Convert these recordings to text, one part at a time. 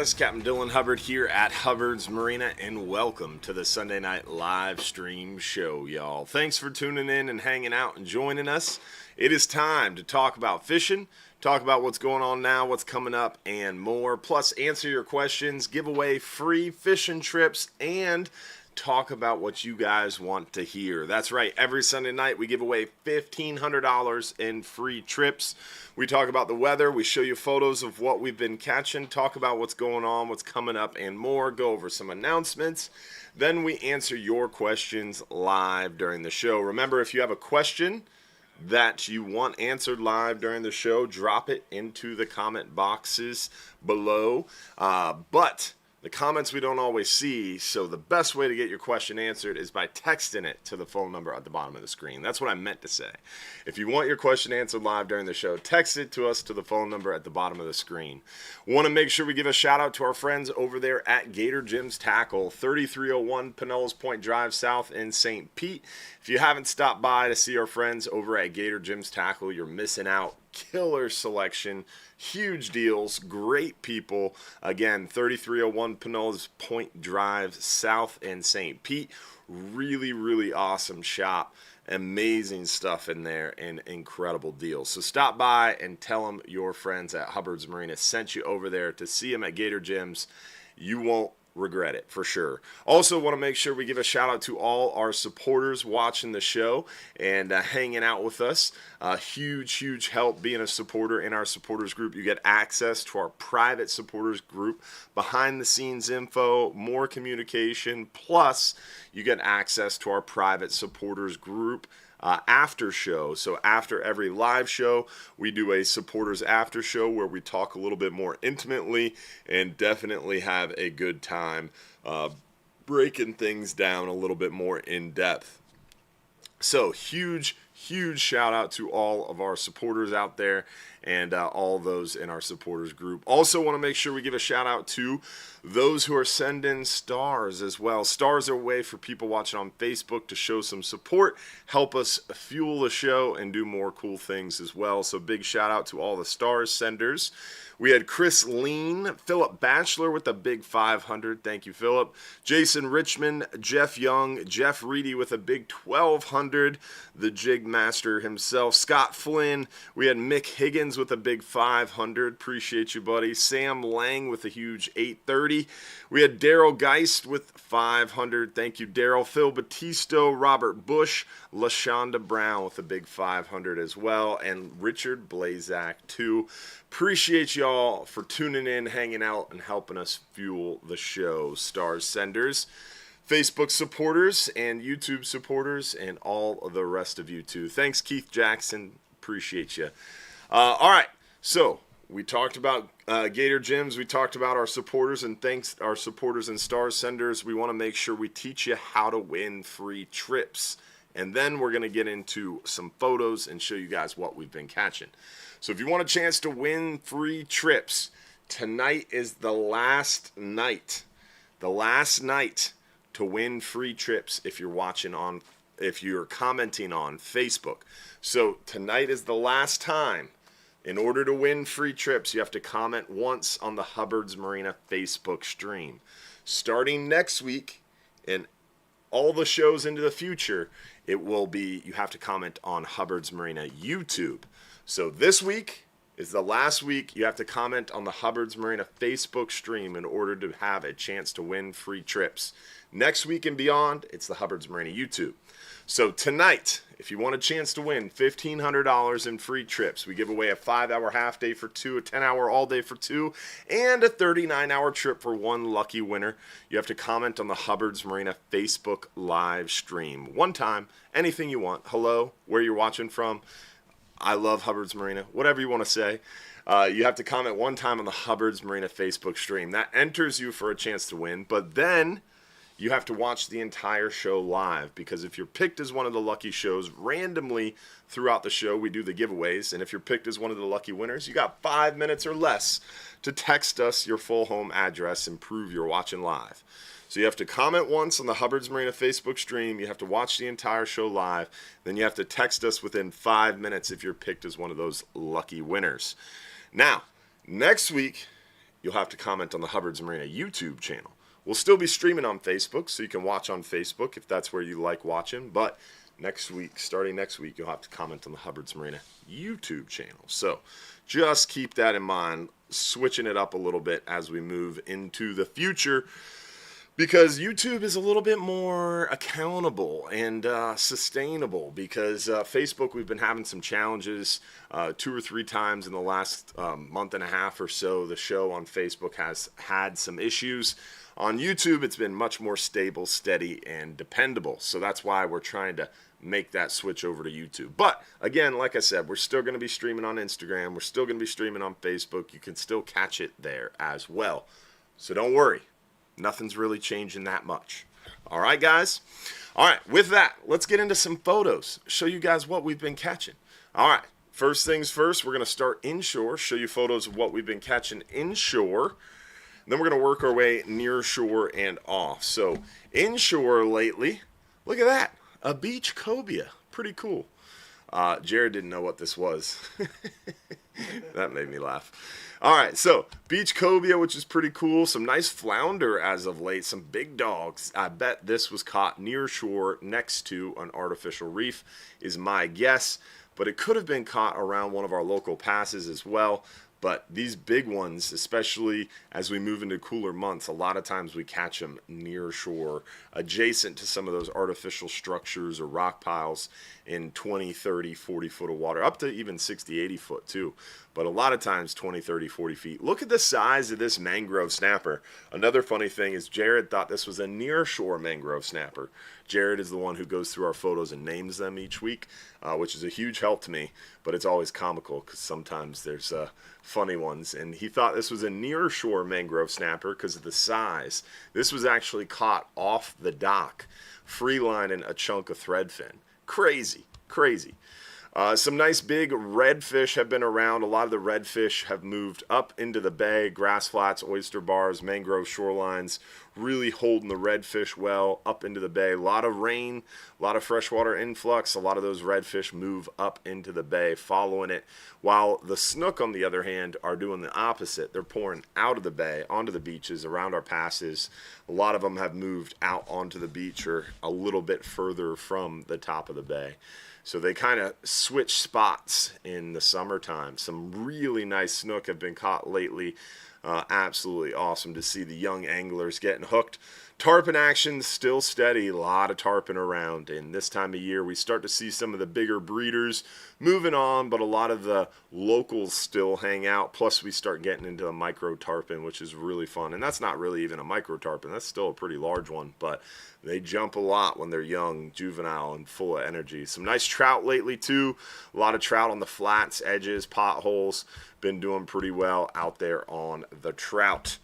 It's Captain Dylan Hubbard here at Hubbard's Marina, and welcome to the Sunday Night Live Stream Show, y'all. Thanks for tuning in and hanging out and joining us. It is time to talk about fishing, talk about what's going on now, what's coming up, and more. Plus, answer your questions, give away free fishing trips, and talk about what you guys want to hear. That's right, every Sunday night we give away $1,500 in free trips. We talk about the weather, we show you photos of what we've been catching, talk about what's going on, what's coming up, and more, go over some announcements. Then we answer your questions live during the show. Remember, if you have a question that you want answered live during the show, drop it into the comment boxes below. But the comments we don't always see, so the best way to get your question answered is by texting it to the phone number at the bottom of the screen. That's what I meant to say. If you want your question answered live during the show, text it to us to the phone number at the bottom of the screen. Want to make sure we give a shout out to our friends over there at Gator Jim's Tackle, 3301 Pinellas Point Drive South in St. Pete. If you haven't stopped by to see our friends over at Gator Jim's Tackle, you're missing out. Killer selection, huge deals, great people. Again, 3301 Pinellas Point Drive South in St. Pete. Really, really awesome shop. Amazing stuff in there and incredible deals. So stop by and tell them your friends at Hubbard's Marina sent you over there to see them at Gator Jim's. You won't regret it for sure. Also want to make sure we give a shout out to all our supporters watching the show and hanging out with us. Huge help being a supporter in our supporters group. You get access to our private supporters group, behind the scenes info, more communication, plus you get access to our private supporters group after show. So after every live show, we do a supporters after show where we talk a little bit more intimately and definitely have a good time breaking things down a little bit more in depth. So huge shout out to all of our supporters out there and all those in our supporters group. Also want to make sure we give a shout out to those who are sending stars as well. Stars are a way for people watching on Facebook to show some support, help us fuel the show, and do more cool things as well. So big shout out to all the stars senders. We had Chris Lean, Philip Batchelor with a big 500. Thank you, Philip. Jason Richmond, Jeff Young, Jeff Reedy with a big 1,200. The Jig Master himself, Scott Flynn. We had Mick Higgins with a big 500. Appreciate you, buddy. Sam Lang with a huge 830. We had Daryl Geist with 500. Thank you, Daryl. Phil Battisto, Robert Bush, LaShonda Brown with a big 500 as well, and Richard Blazak too. Appreciate y'all for tuning in, hanging out, and helping us fuel the show. Stars senders, Facebook supporters, and YouTube supporters, and all of the rest of you too. Thanks, Keith Jackson. Appreciate you. All right, so we talked about Gator Gyms. We talked about our supporters, and thanks our supporters and stars senders. We want to make sure we teach you how to win free trips and then we're going to get into some photos and show you guys what we've been catching. So if you want a chance to win free trips, tonight is the last night. The last night to win free trips if you're commenting on Facebook. So tonight is the last time. In order to win free trips, you have to comment once on the Hubbard's Marina Facebook stream. Starting next week and all the shows into the future, you have to comment on Hubbard's Marina YouTube. So this week is the last week you have to comment on the Hubbard's Marina Facebook stream in order to have a chance to win free trips. Next week and beyond, it's the Hubbard's Marina YouTube. So tonight, if you want a chance to win $1,500 in free trips, we give away a 5-hour half day for 2, a 10-hour all day for 2, and a 39-hour trip for 1 lucky winner. You have to comment on the Hubbard's Marina Facebook live stream. One time, anything you want. Hello, where you're watching from. I love Hubbard's Marina. Whatever you want to say. You have to comment one time on the Hubbard's Marina Facebook stream. That enters you for a chance to win, but then you have to watch the entire show live, because if you're picked as one of the lucky shows, randomly throughout the show we do the giveaways, and if you're picked as one of the lucky winners, you got 5 minutes or less to text us your full home address and prove you're watching live. So you have to comment once on the Hubbard's Marina Facebook stream, you have to watch the entire show live, then you have to text us within 5 minutes if you're picked as one of those lucky winners. Now, next week, you'll have to comment on the Hubbard's Marina YouTube channel. We'll still be streaming on Facebook, so you can watch on Facebook if that's where you like watching. But starting next week, you'll have to comment on the Hubbard's Marina YouTube channel. So just keep that in mind, switching it up a little bit as we move into the future, because YouTube is a little bit more accountable and sustainable, because Facebook, we've been having some challenges 2 or 3 times in the last month and a half or so. The show on Facebook has had some issues. On YouTube, it's been much more stable, steady, and dependable. So that's why we're trying to make that switch over to YouTube. But again, like I said, we're still going to be streaming on Instagram. We're still going to be streaming on Facebook. You can still catch it there as well. So don't worry. Nothing's really changing that much. All right, guys? All right, with that, let's get into some photos. Show you guys what we've been catching. All right, first things first, we're going to start inshore, show you photos of what we've been catching inshore. Then we're going to work our way near shore and off. So inshore lately, look at that, a beach cobia. Pretty cool. Jared didn't know what this was. That made me laugh. All right, so beach cobia, which is pretty cool. Some nice flounder as of late, some big dogs. I bet this was caught near shore next to an artificial reef is my guess, but it could have been caught around one of our local passes as well. But these big ones, especially as we move into cooler months, a lot of times we catch them near shore, adjacent to some of those artificial structures or rock piles in 20, 30, 40 foot of water, up to even 60, 80 foot too. But a lot of times 20, 30, 40 feet. Look at the size of this mangrove snapper. Another funny thing is Jared thought this was a near shore mangrove snapper. Jared is the one who goes through our photos and names them each week, which is a huge help to me, but it's always comical because sometimes there's funny ones. And he thought this was a near shore mangrove snapper because of the size. This was actually caught off the dock, free lining a chunk of threadfin. Crazy, crazy. Some nice big redfish have been around. A lot of the redfish have moved up into the bay, grass flats, oyster bars, mangrove shorelines, really holding the redfish well up into the bay. A lot of rain, a lot of freshwater influx. A lot of those redfish move up into the bay, following it, while the snook, on the other hand, are doing the opposite. They're pouring out of the bay, onto the beaches, around our passes. A lot of them have moved out onto the beach or a little bit further from the top of the bay. So they kind of switch spots in the summertime. Some really nice snook have been caught lately. Absolutely awesome to see the young anglers getting hooked. Tarpon action still steady, a lot of tarpon around, and this time of year we start to see some of the bigger breeders moving on, but a lot of the locals still hang out. Plus we start getting into the micro tarpon, which is really fun, and that's not really even a micro tarpon, that's still a pretty large one, but they jump a lot when they're young, juvenile, and full of energy. Some nice trout lately too, a lot of trout on the flats, edges, potholes, been doing pretty well out there on the trout.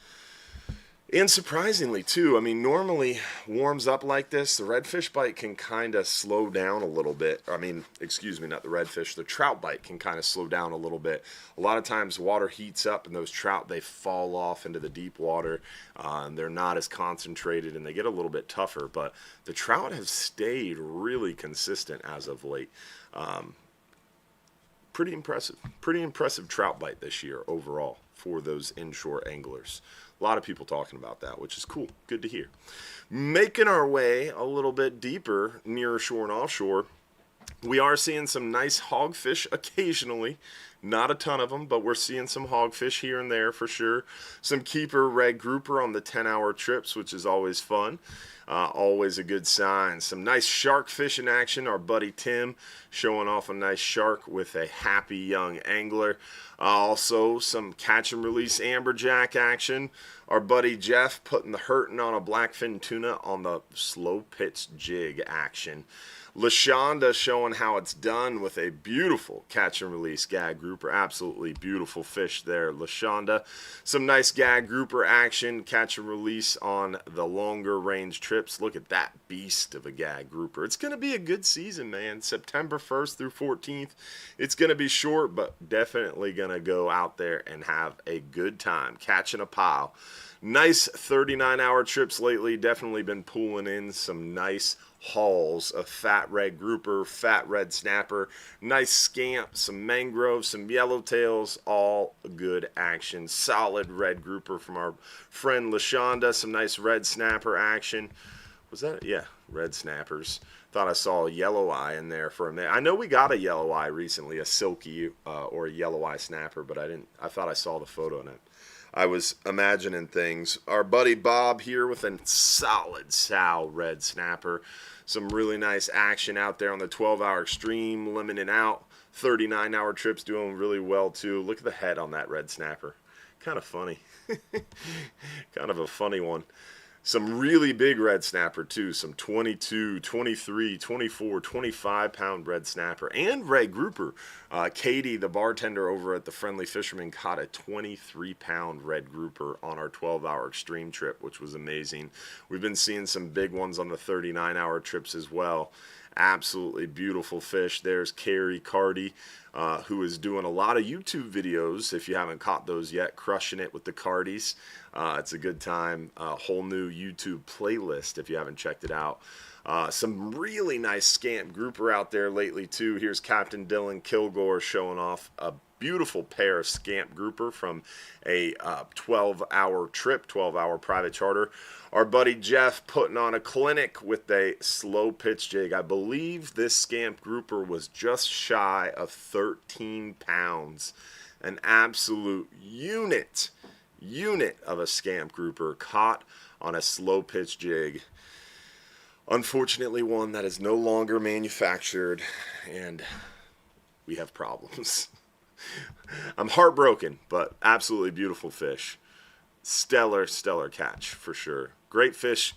And surprisingly, too, I mean, normally warms up like this, the redfish bite can kind of slow down a little bit. I mean, excuse me, not the redfish, the trout bite can kind of slow down a little bit. A lot of times water heats up and those trout, they fall off into the deep water. And they're not as concentrated and they get a little bit tougher. But the trout have stayed really consistent as of late. Pretty impressive trout bite this year overall for those inshore anglers. A lot of people talking about that, which is cool. Good to hear. Making our way a little bit deeper near shore and offshore, we are seeing some nice hogfish occasionally. Not a ton of them, but we're seeing some hogfish here and there for sure. Some keeper red grouper on the 10-hour trips, which is always fun. Always a good sign. Some nice shark fishing action. Our buddy Tim showing off a nice shark with a happy young angler. Also some catch and release amberjack action. Our buddy Jeff putting the hurting on a blackfin tuna on the slow pitch jig action. LaShonda showing how it's done with a beautiful catch and release gag grouper. Absolutely beautiful fish there, LaShonda. Some nice gag grouper action, catch and release on the longer range trips. Look at that beast of a gag grouper. It's going to be a good season, man. September 1st through 14th. It's going to be short, but definitely going to go out there and have a good time catching a pile. Nice 39-hour trips lately. Definitely been pulling in some nice hauls of fat red grouper, fat red snapper, nice scamp, some mangrove, some yellowtails, all good action. Solid red grouper from our friend LaShonda, some nice red snapper action. Was that? Yeah, red snappers. Thought I saw a yellow eye in there for a minute. I know we got a yellow eye recently, a silky or a yellow eye snapper, but I thought I saw the photo in it. I was imagining things. Our buddy Bob here with a solid sow red snapper. Some really nice action out there on the 12-hour extreme, limiting out. 39-hour trips doing really well too. Look at the head on that red snapper. Kind of funny. Kind of a funny one. Some really big red snapper too. Some 22, 23, 24, 25-pound red snapper and red grouper. Katie, the bartender over at the Friendly Fisherman, caught a 23-pound red grouper on our 12-hour extreme trip, which was amazing. We've been seeing some big ones on the 39-hour trips as well. Absolutely beautiful fish. There's Carrie Cardy, who is doing a lot of YouTube videos. If you haven't caught those yet, crushing it with the Cardys. It's a good time. A whole new YouTube playlist if you haven't checked it out. Some really nice scamp grouper out there lately too. Here's Captain Dylan Kilgore showing off a beautiful pair of scamp grouper from a 12-hour trip, 12-hour private charter. Our buddy Jeff putting on a clinic with a slow pitch jig. I believe this scamp grouper was just shy of 13 pounds. An absolute unit of a scamp grouper caught on a slow pitch jig. Unfortunately, one that is no longer manufactured, and we have problems. I'm heartbroken, but absolutely beautiful fish. Stellar catch for sure. Great fish,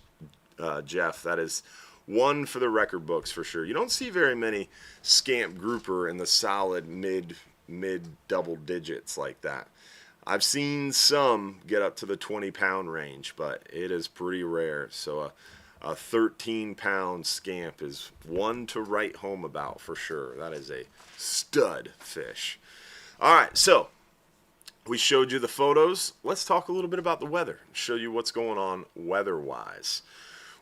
Jeff. That is one for the record books for sure. You don't see very many scamp grouper in the solid mid double digits like that. I've seen some get up to the 20-pound range, but it is pretty rare. So a 13-pound scamp is one to write home about for sure. That is a stud fish. All right, so we showed you the photos. Let's talk a little bit about the weather. Show you what's going on weather-wise.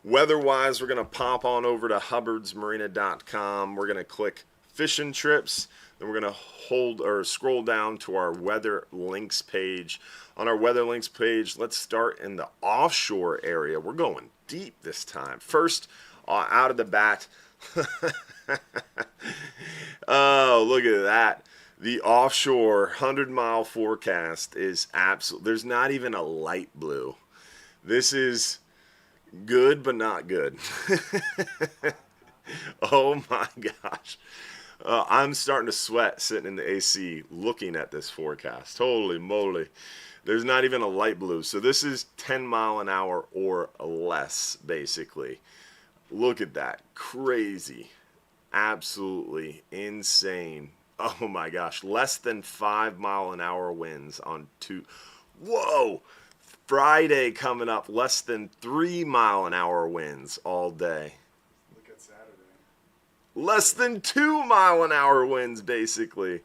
Weather-wise, we're going to pop on over to hubbardsmarina.com. We're going to click fishing trips. Then we're going to hold or scroll down to our weather links page. On our weather links page, let's start in the offshore area. We're going deep this time. First, out of the bat. Oh, look at that. The offshore 100-mile forecast is absolute. There's not even a light blue. This is good, but not good. Oh my gosh. I'm starting to sweat sitting in the AC looking at this forecast. Holy moly. There's not even a light blue. So this is 10 mile an hour or less, basically. Look at that. Crazy. Absolutely insane. Oh my gosh. Less than 5 mile an hour winds on two. Whoa. Friday coming up, less than 3-mile-an-hour winds all day. Look at Saturday. Less than 2-mile-an-hour winds, basically.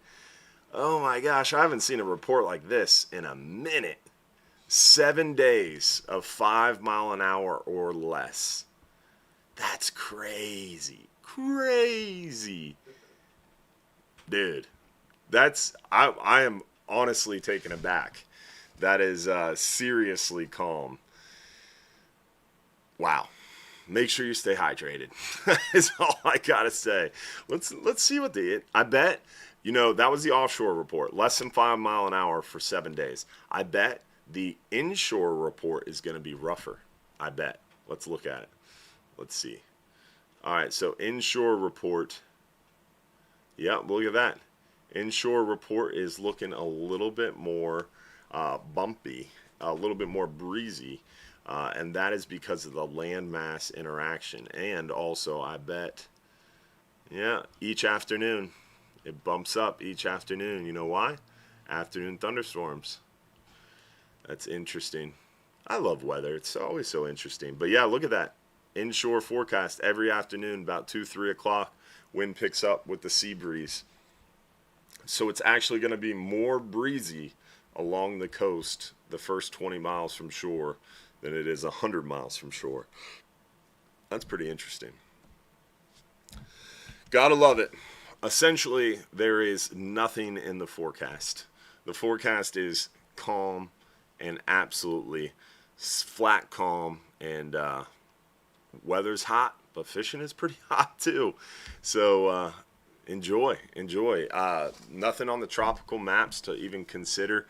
Oh my gosh, I haven't seen a report like this in a minute. 7 days of 5-mile-an-hour or less. That's crazy. Crazy. Dude, I am honestly taken aback. That is seriously calm. Wow. Make sure you stay hydrated. Is all I gotta say. Let's see what I bet, that was the offshore report. Less than 5 mile an hour for 7 days. I bet the inshore report is going to be rougher. I bet. Let's look at it. Let's see. All right, so inshore report. Yeah, look at that. Inshore report is looking a little bit more bumpy, a little bit more breezy, and that is because of the landmass interaction. And also, I bet, each afternoon, it bumps up each afternoon. You know why? Afternoon thunderstorms. That's interesting. I love weather. It's always so interesting. But yeah, look at that. Inshore forecast every afternoon about 2, 3 o'clock. Wind picks up with the sea breeze. So it's actually going to be more breezy along the coast the first 20 miles from shore than it is 100 miles from shore. That's pretty interesting. Gotta love it. Essentially, there is nothing in the forecast. The forecast is calm and absolutely flat calm, and weather's hot, but fishing is pretty hot too. So enjoy. Nothing on the tropical maps to even consider.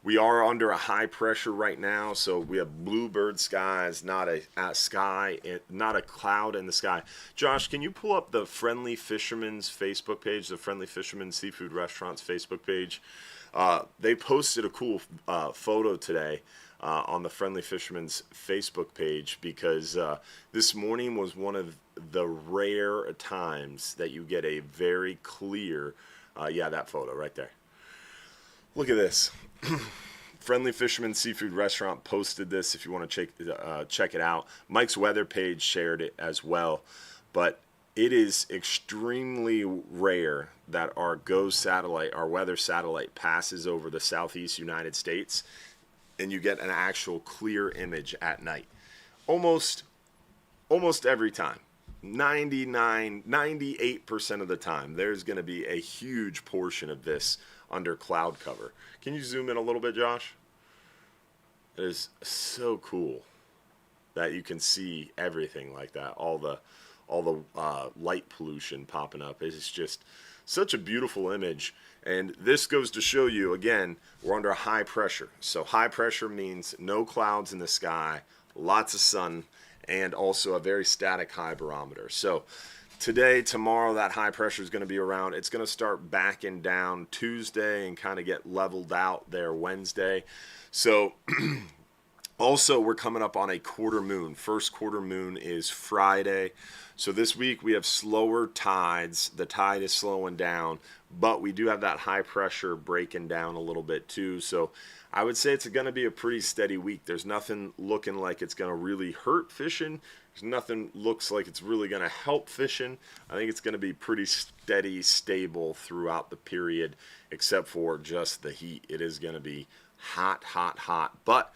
We are under a high pressure right now, so we have bluebird skies, not a cloud in the sky. Josh, can you pull up the Friendly Fisherman's Facebook page, the Friendly Fisherman Seafood Restaurant's Facebook page? They posted a cool photo today on the Friendly Fisherman's Facebook page, because this morning was one of the rare times that you get a very clear, that photo right there. Look at this. Friendly Fisherman Seafood Restaurant posted this if you want to check it out. Mike's weather page shared it as well. But it is extremely rare that our weather satellite passes over the southeast United States and you get an actual clear image at night. Almost every time. 98% of the time, there's going to be a huge portion of this under cloud cover. Can you zoom in a little bit, Josh? It is so cool that you can see everything like that. All the light pollution popping up. It's just such a beautiful image. And this goes to show you, again, we're under high pressure. So high pressure means no clouds in the sky, lots of sun, and also a very static high barometer. So today, tomorrow, that high pressure is going to be around. It's going to start backing down Tuesday and kind of get leveled out there Wednesday. So also, we're coming up on a quarter moon. First quarter moon is Friday. So this week we have slower tides. The tide is slowing down, but we do have that high pressure breaking down a little bit too. So I would say it's going to be a pretty steady week. There's nothing looking like it's going to really hurt fishing. There's nothing looks like it's really going to help fishing. I think it's going to be pretty steady, stable throughout the period, except for just the heat. It is going to be hot, hot, hot. But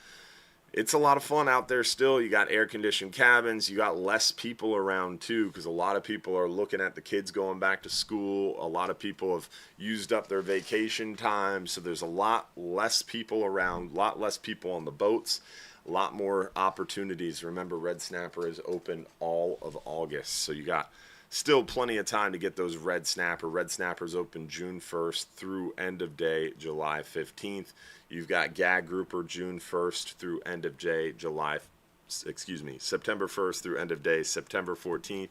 it's a lot of fun out there still. You got air-conditioned cabins. You got less people around, too, because a lot of people are looking at the kids going back to school. A lot of people have used up their vacation time, so there's a lot less people around, a lot less people on the boats, a lot more opportunities. Remember, Red Snapper is open all of August, so you got still plenty of time to get those red snapper. Red Snapper's open June 1st through end of day, July 15th. You've got gag grouper June 1st through end of day, September 1st through end of day, September 14th.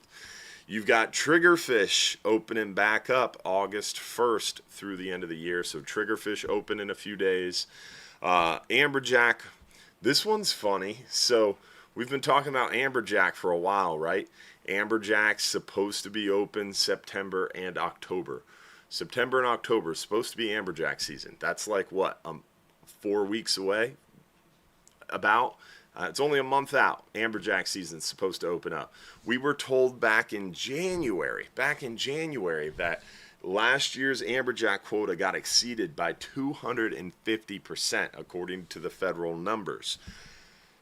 You've got triggerfish opening back up August 1st through the end of the year. So triggerfish open in a few days. Amberjack, this one's funny. So we've been talking about amberjack for a while, right? Amberjack's supposed to be open September and October. September and October is supposed to be amberjack season. That's like what, 4 weeks away? about. It's only a month out. Amberjack season's supposed to open up. We were told back in January that last year's amberjack quota got exceeded by 250% according to the federal numbers.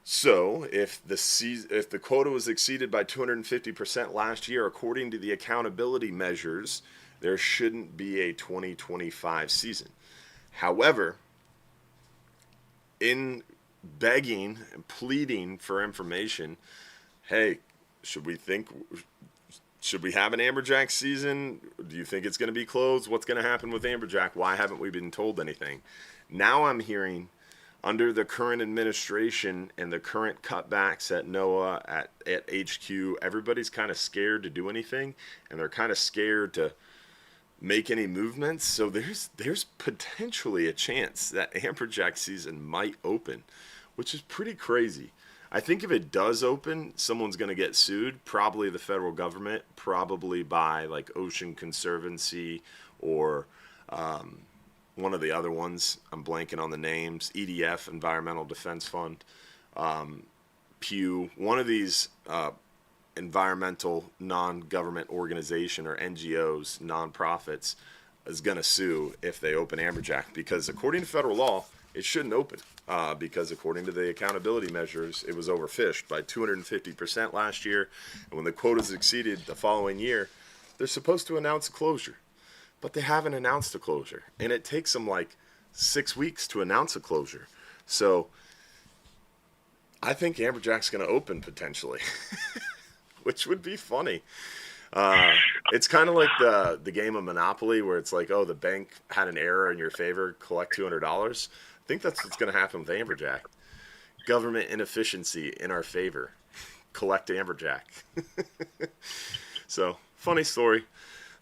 So if the quota was exceeded by 250% last year, according to the accountability measures, there shouldn't be a 2025 season. However, in begging and pleading for information, hey, should we have an amberjack season? Do you think it's going to be closed? What's going to happen with amberjack? Why haven't we been told anything? Now I'm hearing, under the current administration and the current cutbacks at NOAA, at HQ, everybody's kind of scared to do anything, and they're kind of scared to make any movements. So there's potentially a chance that amberjack season might open, which is pretty crazy. I think if it does open, someone's going to get sued, probably the federal government, probably by like Ocean Conservancy or one of the other ones. I'm blanking on the names. EDF, Environmental Defense Fund, Pew, one of these environmental non-government organization or NGOs, nonprofits, is going to sue if they open amberjack, because according to federal law, it shouldn't open because according to the accountability measures, it was overfished by 250% last year. And when the quotas exceeded the following year, they're supposed to announce a closure. But they haven't announced a closure. And it takes them like 6 weeks to announce a closure. So I think amberjack's going to open potentially, which would be funny. It's kind of like the game of Monopoly where it's like, oh, the bank had an error in your favor, collect $200. I think that's what's going to happen with amberjack. Government inefficiency in our favor. Collect amberjack. So, funny story.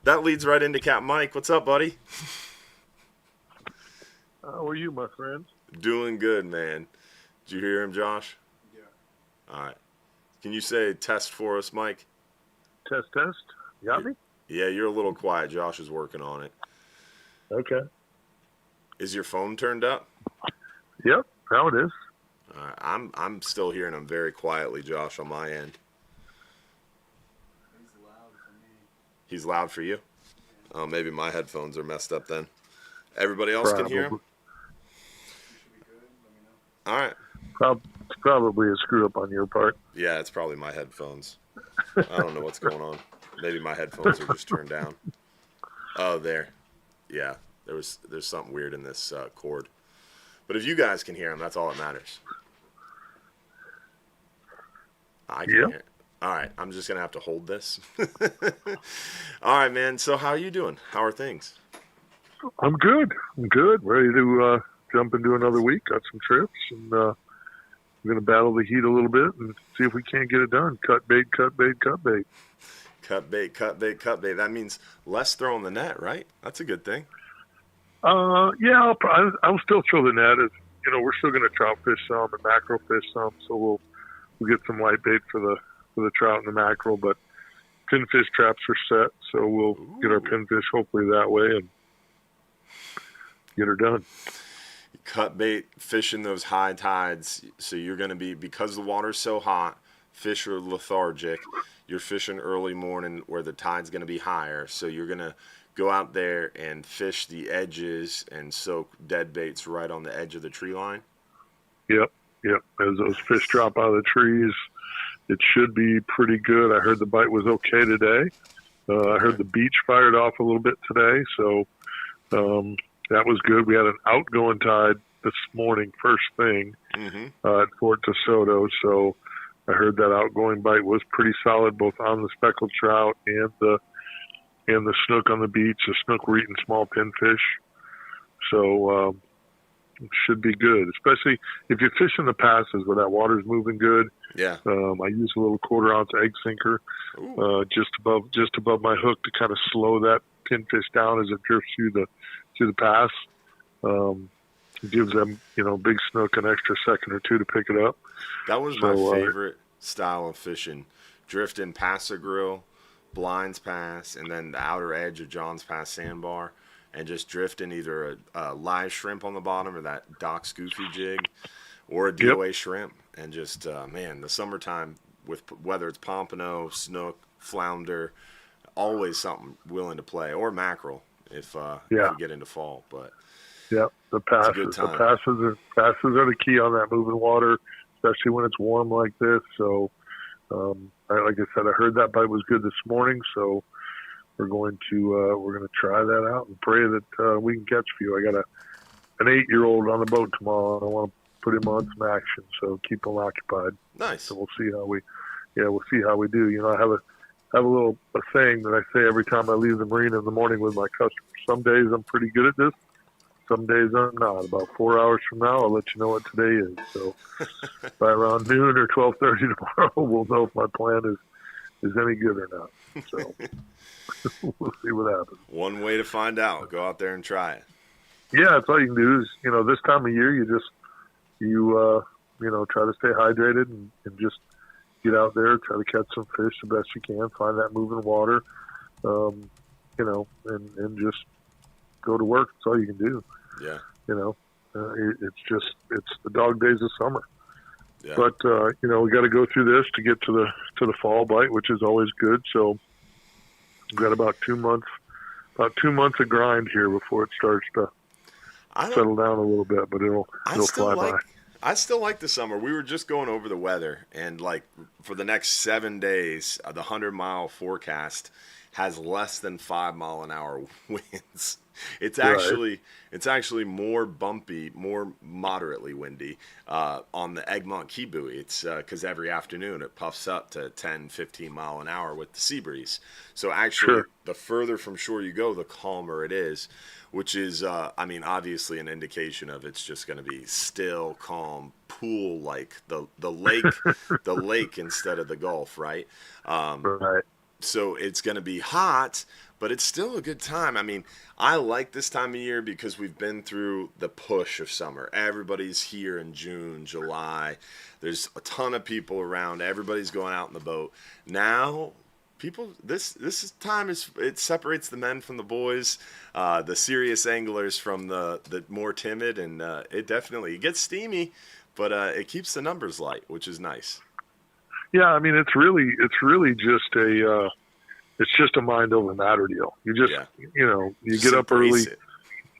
That leads right into Capt Mike. What's up, buddy? How are you, my friend? Doing good, man. Did you hear him, Josh? Yeah. All right. Can you say test for us, Mike? Test. You got me? Yeah, you're a little quiet. Josh is working on it. Okay. Is your phone turned up? Yep, now it is. All right. I'm still hearing him very quietly, Josh, on my end. He's loud for me. He's loud for you? Yeah. Oh, maybe my headphones are messed up then. Everybody else can hear him? You should be good. Let me know. All right. It's probably a screw up on your part. Yeah, it's probably my headphones. I don't know what's going on. Maybe my headphones are just turned down. Oh, there. Yeah, there's something weird in this cord. But if you guys can hear him, that's all that matters. I can hear. All right, I'm just going to have to hold this. All right, man. So how are you doing? How are things? I'm good. Ready to jump into another week. Got some trips, and we're going to battle the heat a little bit and see if we can't get it done. Cut bait. Cut bait. That means less throwing the net, right? That's a good thing. Yeah, I'll still throw the net. We're still going to trout fish some and mackerel fish some, so we'll get some light bait for the trout and the mackerel. But pinfish traps are set, so we'll get our pinfish hopefully that way and get her done. Cut bait, fishing those high tides. So you're going to be, because the water's so hot, fish are lethargic. You're fishing early morning where the tide's going to be higher. So you're going to go out there and fish the edges and soak dead baits right on the edge of the tree line. Yep. As those fish drop out of the trees, it should be pretty good. I heard the bite was okay today. I heard the beach fired off a little bit today, so that was good. We had an outgoing tide this morning, first thing, at Fort DeSoto, so I heard that outgoing bite was pretty solid, both on the speckled trout and the snook on the beach. The snook were eating small pinfish, so it should be good, especially if you fish in the passes where that water's moving good. Yeah. I use a little 1/4 ounce egg sinker just above my hook to kind of slow that pinfish down as it drifts through the pass. It gives them, big snook an extra second or two to pick it up. That was my favorite style of fishing. Drifting past the grill, Blinds Pass, and then the outer edge of John's Pass sandbar, and just drifting either a live shrimp on the bottom or that Doc Scoofy jig or a DOA shrimp. And just, man, the summertime, with whether it's pompano, snook, flounder, always something willing to play, or mackerel if we get into fall. But yeah, the passes are the key on that moving water, especially when it's warm like this. So, like I said, I heard that bite was good this morning, so we're going to try that out and pray that we can catch a few. I got an 8-year-old on the boat tomorrow, and I want to put him on some action, so keep him occupied. Nice. So we'll see how we do. You know, I have a saying that I say every time I leave the marina in the morning with my customers. Some days I'm pretty good at this. Some days I'm not. About 4 hours from now, I'll let you know what today is. So by around noon or 12:30 tomorrow, we'll know if my plan is any good or not. So we'll see what happens. One way to find out: go out there and try it. Yeah, that's all you can do. Is this time of year, you try to stay hydrated and just get out there, try to catch some fish the best you can, find that moving water, and just go to work. That's all you can do. Yeah. It's the dog days of summer. Yeah. But we got to go through this to get to the fall bite, which is always good. So we've got about 2 months of grind here before it starts to settle down a little bit. But it'll fly by. I still like the summer. We were just going over the weather, and like for the next 7 days, the 100-mile forecast has less than 5-mile-an-hour winds. It's actually more bumpy, more moderately windy on the Egmont Key buoy. It's because every afternoon it puffs up to 10, 15 mile an hour with the sea breeze. So actually, the further from shore you go, the calmer it is, which is, obviously an indication of it's just going to be still, calm, pool-like, the lake, the lake instead of the Gulf, right? Right. So it's going to be hot, but it's still a good time. I mean, I like this time of year because we've been through the push of summer. Everybody's here in June, July. There's a ton of people around. Everybody's going out in the boat. Now, this time it separates the men from the boys, the serious anglers from the more timid, and it gets steamy, but it keeps the numbers light, which is nice. Yeah, I mean, it's really just a mind over matter deal. You just, you get up early,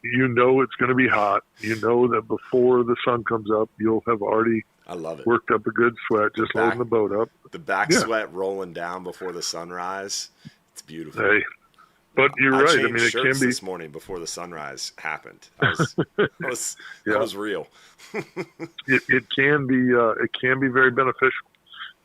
it's going to be hot. You know that before the sun comes up, you'll have already worked up a good sweat just loading the boat up. The back sweat rolling down before the sunrise. It's beautiful. Hey, but you're right. I mean, it can be this morning before the sunrise happened. That was real. it can be very beneficial.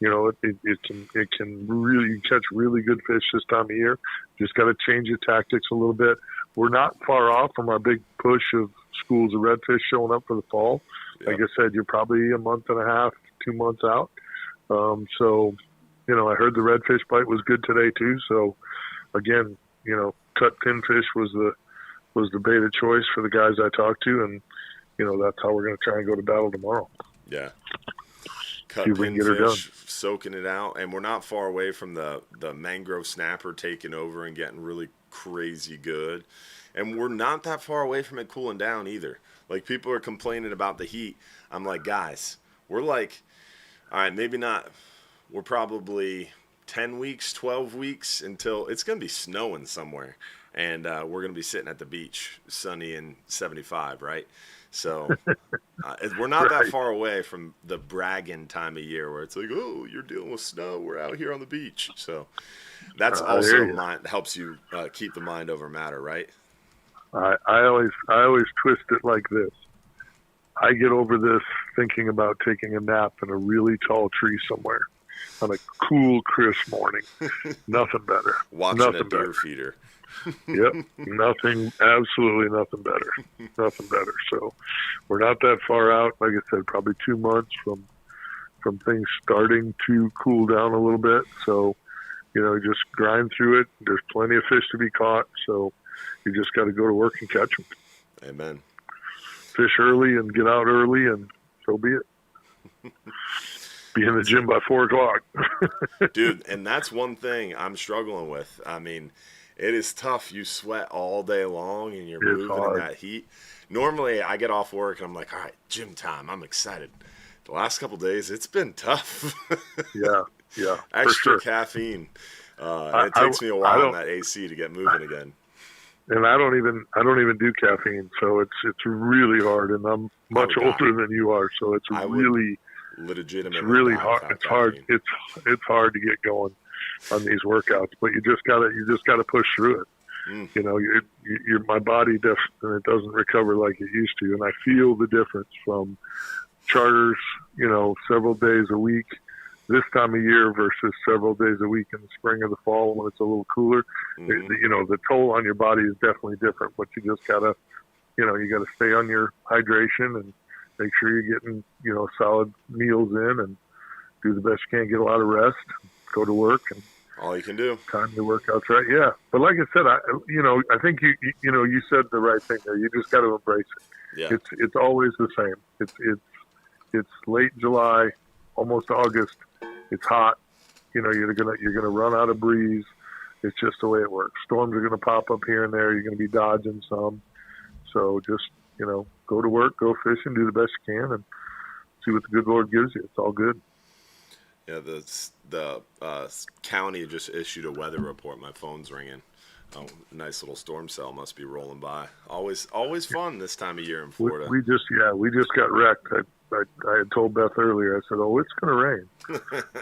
It can really catch really good fish this time of year. Just got to change your tactics a little bit. We're not far off from our big push of schools of redfish showing up for the fall. Yep. Like I said, you're probably a month and a half, 2 months out. I heard the redfish bite was good today too. So again, cut pinfish was the bait of choice for the guys I talked to, and that's how we're going to try and go to battle tomorrow. Yeah. Cut pinfish, soaking it out, and we're not far away from the mangrove snapper taking over and getting really crazy good. And we're not that far away from it cooling down either. Like, people are complaining about the heat. I'm like, guys, we're like, all right, maybe not. We're probably 10 weeks, 12 weeks until it's going to be snowing somewhere. And we're going to be sitting at the beach, sunny and 75, right? So we're not that far away from the bragging time of year where it's like, oh, you're dealing with snow. We're out here on the beach. So that's also helps you keep the mind over matter, right? I always twist it like this. I get over this thinking about taking a nap in a really tall tree somewhere on a cool, crisp morning. Nothing better. Watching a deer feeder. Yep, absolutely nothing better. Nothing better. So we're not that far out. Like I said, probably 2 months from things starting to cool down a little bit. So, just grind through it. There's plenty of fish to be caught. So you just got to go to work and catch them. Amen. Fish early and get out early, and so be it. Be in the gym by 4 o'clock. Dude, and that's one thing I'm struggling with. I mean, It is tough. You sweat all day long, and you're It's moving in hard. that heat. Normally, I get off work, and I'm like, all right, gym time. I'm excited. The last couple days, it's been tough. Yeah, yeah, for Extra sure. caffeine. I, It I, takes me a I while in don't, that AC to get moving again. and I don't even do caffeine, so it's really hard. And I'm I much would die. older than you are, so I would it's legitimately really die hard. without It's hard. caffeine. It's hard to get going on these workouts, but you just gotta push through it. Mm. You know, my body it doesn't recover like it used to, and I feel the difference from charters, several days a week this time of year versus several days a week in the spring or the fall when it's a little cooler. Mhm. The toll on your body is definitely different, but you just gotta, you gotta stay on your hydration and make sure you're getting, solid meals in and do the best you can, get a lot of rest, go to work and All you can do. time your workouts right. Yeah. But like I said, I think you said the right thing there. You just got to embrace it. Yeah. It's always the same. It's late July, almost August. It's hot. You're gonna run out of breeze. It's just the way it works. Storms are gonna pop up here and there. You're gonna be dodging some. So just go to work, go fishing, do the best you can, and see what the good Lord gives you. It's all good. Yeah, the county just issued a weather report. My phone's ringing. Oh, nice little storm cell must be rolling by. Always fun this time of year in Florida. We just got wrecked. I had told Beth earlier. I said, "Oh, it's gonna rain,"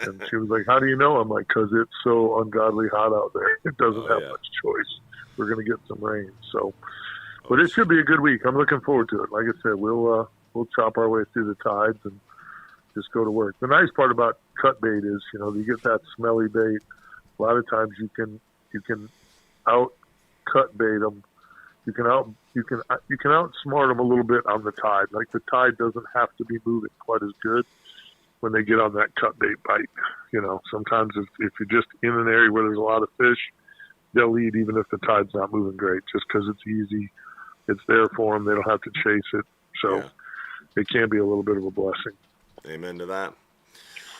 and she was like, "How do you know?" I'm like, "Cause it's so ungodly hot out there. It doesn't have yeah. much choice. We're gonna get some rain." So, but it should be a good week. I'm looking forward to it. Like I said, we'll chop our way through the tides and just go to work. The nice part about cut bait is, you get that smelly bait. A lot of times you can out cut bait them. You can outsmart them a little bit on the tide. Like the tide doesn't have to be moving quite as good when they get on that cut bait bite. Sometimes if you're just in an area where there's a lot of fish, they'll eat even if the tide's not moving great, just because it's easy. It's there for them. They don't have to chase it. So Yeah. it can be a little bit of a blessing. Amen to that.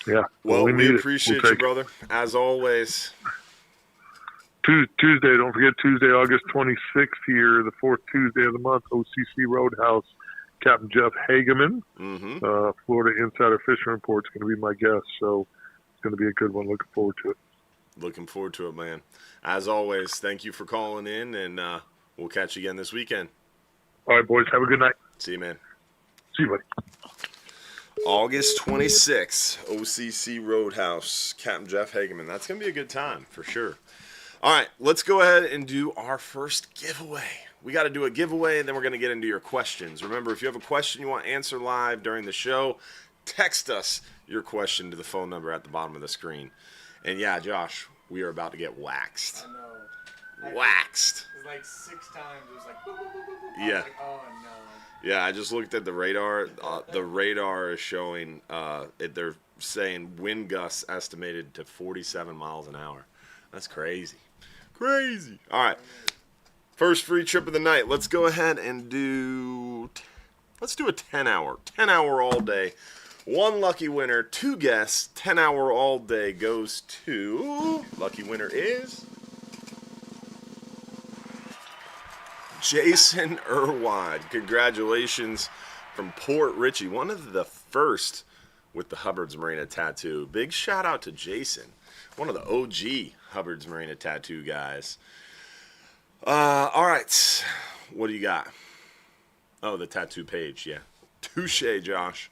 Yeah. Well, we need appreciate we'll you, brother. As always. Tuesday, don't forget Tuesday, August 26th here, the fourth Tuesday of the month, OCC Roadhouse. Captain Jeff Hageman, Mm-hmm. Florida Insider Fishing Report, is going to be my guest. So it's going to be a good one. Looking forward to it. Looking forward to it, man. As always, thank you for calling in, and we'll catch you again this weekend. All right, boys. Have a good night. See you, man. See you, buddy. August 26th, OCC Roadhouse, Captain Jeff Hageman. That's going to be a good time, for sure. All right, let's go ahead and do our first giveaway. We got to do a giveaway, and then we're going to get into your questions. Remember, if you have a question you want answered live during the show, text us your question to the phone number at the bottom of the screen. And yeah, Josh, we are about to get waxed. I know. Waxed. It was like 6 times. It was like, boop, boop, boop, boop, boop. I Yeah. was like, oh no. Yeah, I just looked at the radar. The radar is showing, they're saying wind gusts estimated to 47 miles an hour. That's crazy. Crazy. All right. First free trip of the night. Let's go ahead and let's do a 10-hour. 10-hour all day. One lucky winner, 2 guests. 10-hour all day goes to, lucky winner is Jason Irwine. Congratulations from Port Richey. One of the first with the Hubbard's Marina tattoo. Big shout out to Jason. One of the OG Hubbard's Marina tattoo guys. All right. What do you got? Oh, the tattoo page. Yeah. Touche, Josh.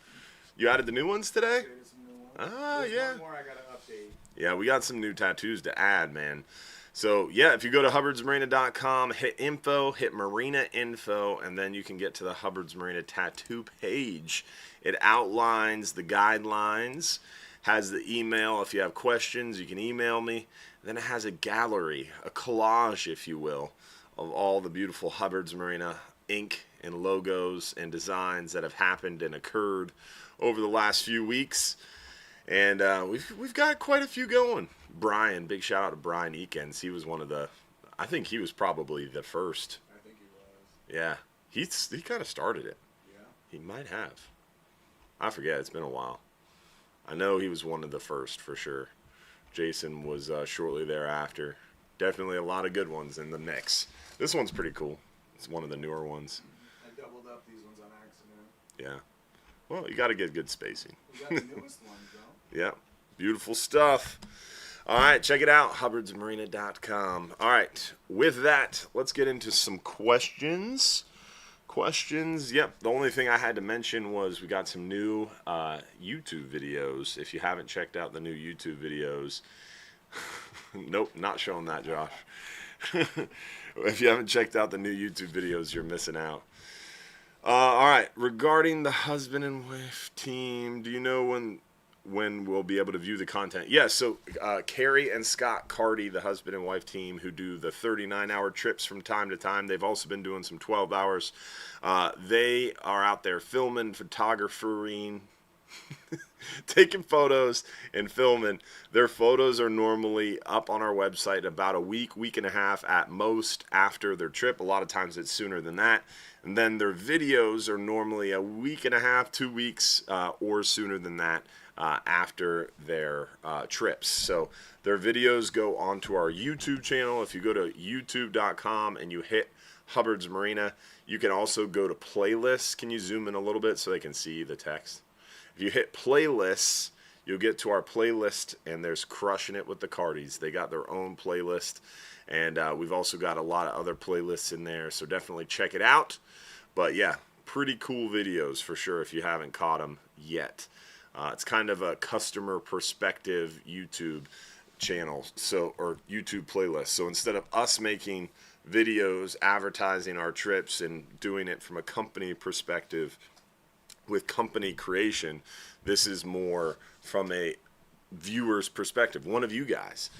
You added the new ones today? There's some new ones. Ah, There's yeah. one more I gotta update. Yeah, we got some new tattoos to add, man. So, yeah, if you go to hubbardsmarina.com, hit info, hit marina info, and then you can get to the Hubbard's Marina tattoo page. It outlines the guidelines, has the email. If you have questions, you can email me. Then it has a gallery, a collage, if you will, of all the beautiful Hubbard's Marina ink and logos and designs that have happened and occurred over the last few weeks. And we've got quite a few going. Brian, big shout out to Brian Eakins. He was one of the, I think he was probably the first. I think he was. Yeah, he kind of started it. Yeah. He might have. I forget. It's been a while. I know he was one of the first for sure. Jason was shortly thereafter. Definitely a lot of good ones in the mix. This one's pretty cool. It's one of the newer ones. I doubled up these ones on accident. Yeah. Well, you got to get good spacing. We got the newest ones, though. Yeah. Beautiful stuff. All right, check it out, hubbardsmarina.com. All right, with that, let's get into some questions. Yep, the only thing I had to mention was we got some new YouTube videos. If you haven't checked out the new YouTube videos, nope, not showing that, Josh. If you haven't checked out the new YouTube videos, you're missing out. All right, regarding the husband and wife team, do you know when we'll be able to view the content? Yes, so Carrie and Scott Carty, the husband and wife team who do the 39-hour trips from time to time, they've also been doing some 12 hours. They are out there filming, photographering, taking photos and filming. Their photos are normally up on our website about a week and a half at most after their trip. A lot of times it's sooner than that. And then their videos are normally a week and a half, 2 weeks, or sooner than that after their trips. So their videos go onto our YouTube channel. If you go to youtube.com and you hit Hubbard's Marina, you can also go to playlists. Can you zoom in a little bit so they can see the text? If you hit playlists, you'll get to our playlist, and there's Crushing It with the Cardis. They got their own playlist, and we've also got a lot of other playlists in there, so definitely check it out. But yeah, pretty cool videos for sure if you haven't caught them yet. It's kind of a customer perspective YouTube channel, or YouTube playlist. So instead of us making videos advertising our trips and doing it from a company perspective with company creation, this is more from a viewer's perspective, one of you guys.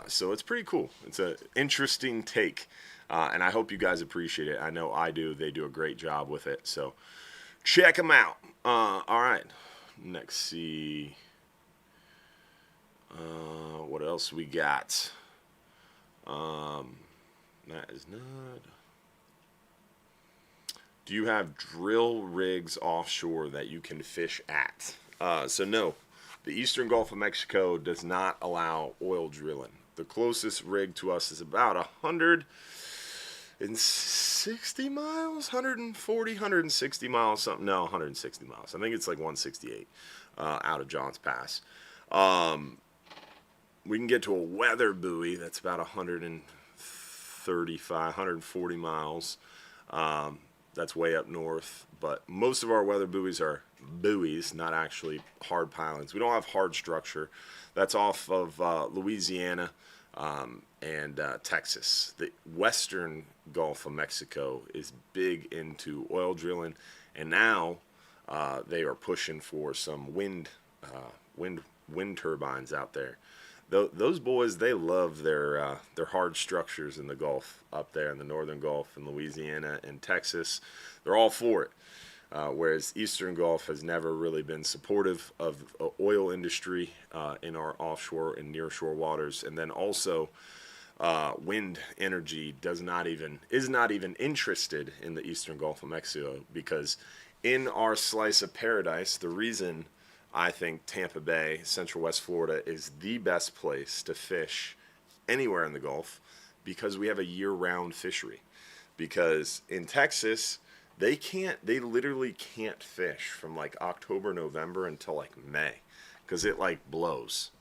So it's pretty cool. It's an interesting take, and I hope you guys appreciate it. I know I do. They do a great job with it, so check them out. All right, next, see what else we got. That is not. Do you have drill rigs offshore that you can fish at? So no, the Eastern Gulf of Mexico does not allow oil drilling. The closest rig to us is about 160 miles, 140, 160 miles, something. No, 160 miles. I think it's like 168 out of Johns Pass. We can get to a weather buoy that's about 135, 140 miles. That's way up north, but most of our weather buoys are buoys, not actually hard pilings. We don't have hard structure. That's off of Louisiana and Texas. The western Gulf of Mexico is big into oil drilling, and now they are pushing for some wind turbines out there. Those boys, they love their hard structures in the Gulf up there in the northern Gulf in Louisiana and Texas. They're all for it, whereas Eastern Gulf has never really been supportive of oil industry in our offshore and nearshore waters. And then also wind energy is not even interested in the Eastern Gulf of Mexico, because in our slice of paradise, the reason I think Tampa Bay, Central West Florida, is the best place to fish anywhere in the Gulf, because we have a year-round fishery. Because in Texas, they literally can't fish from like October, November until like May, because it like blows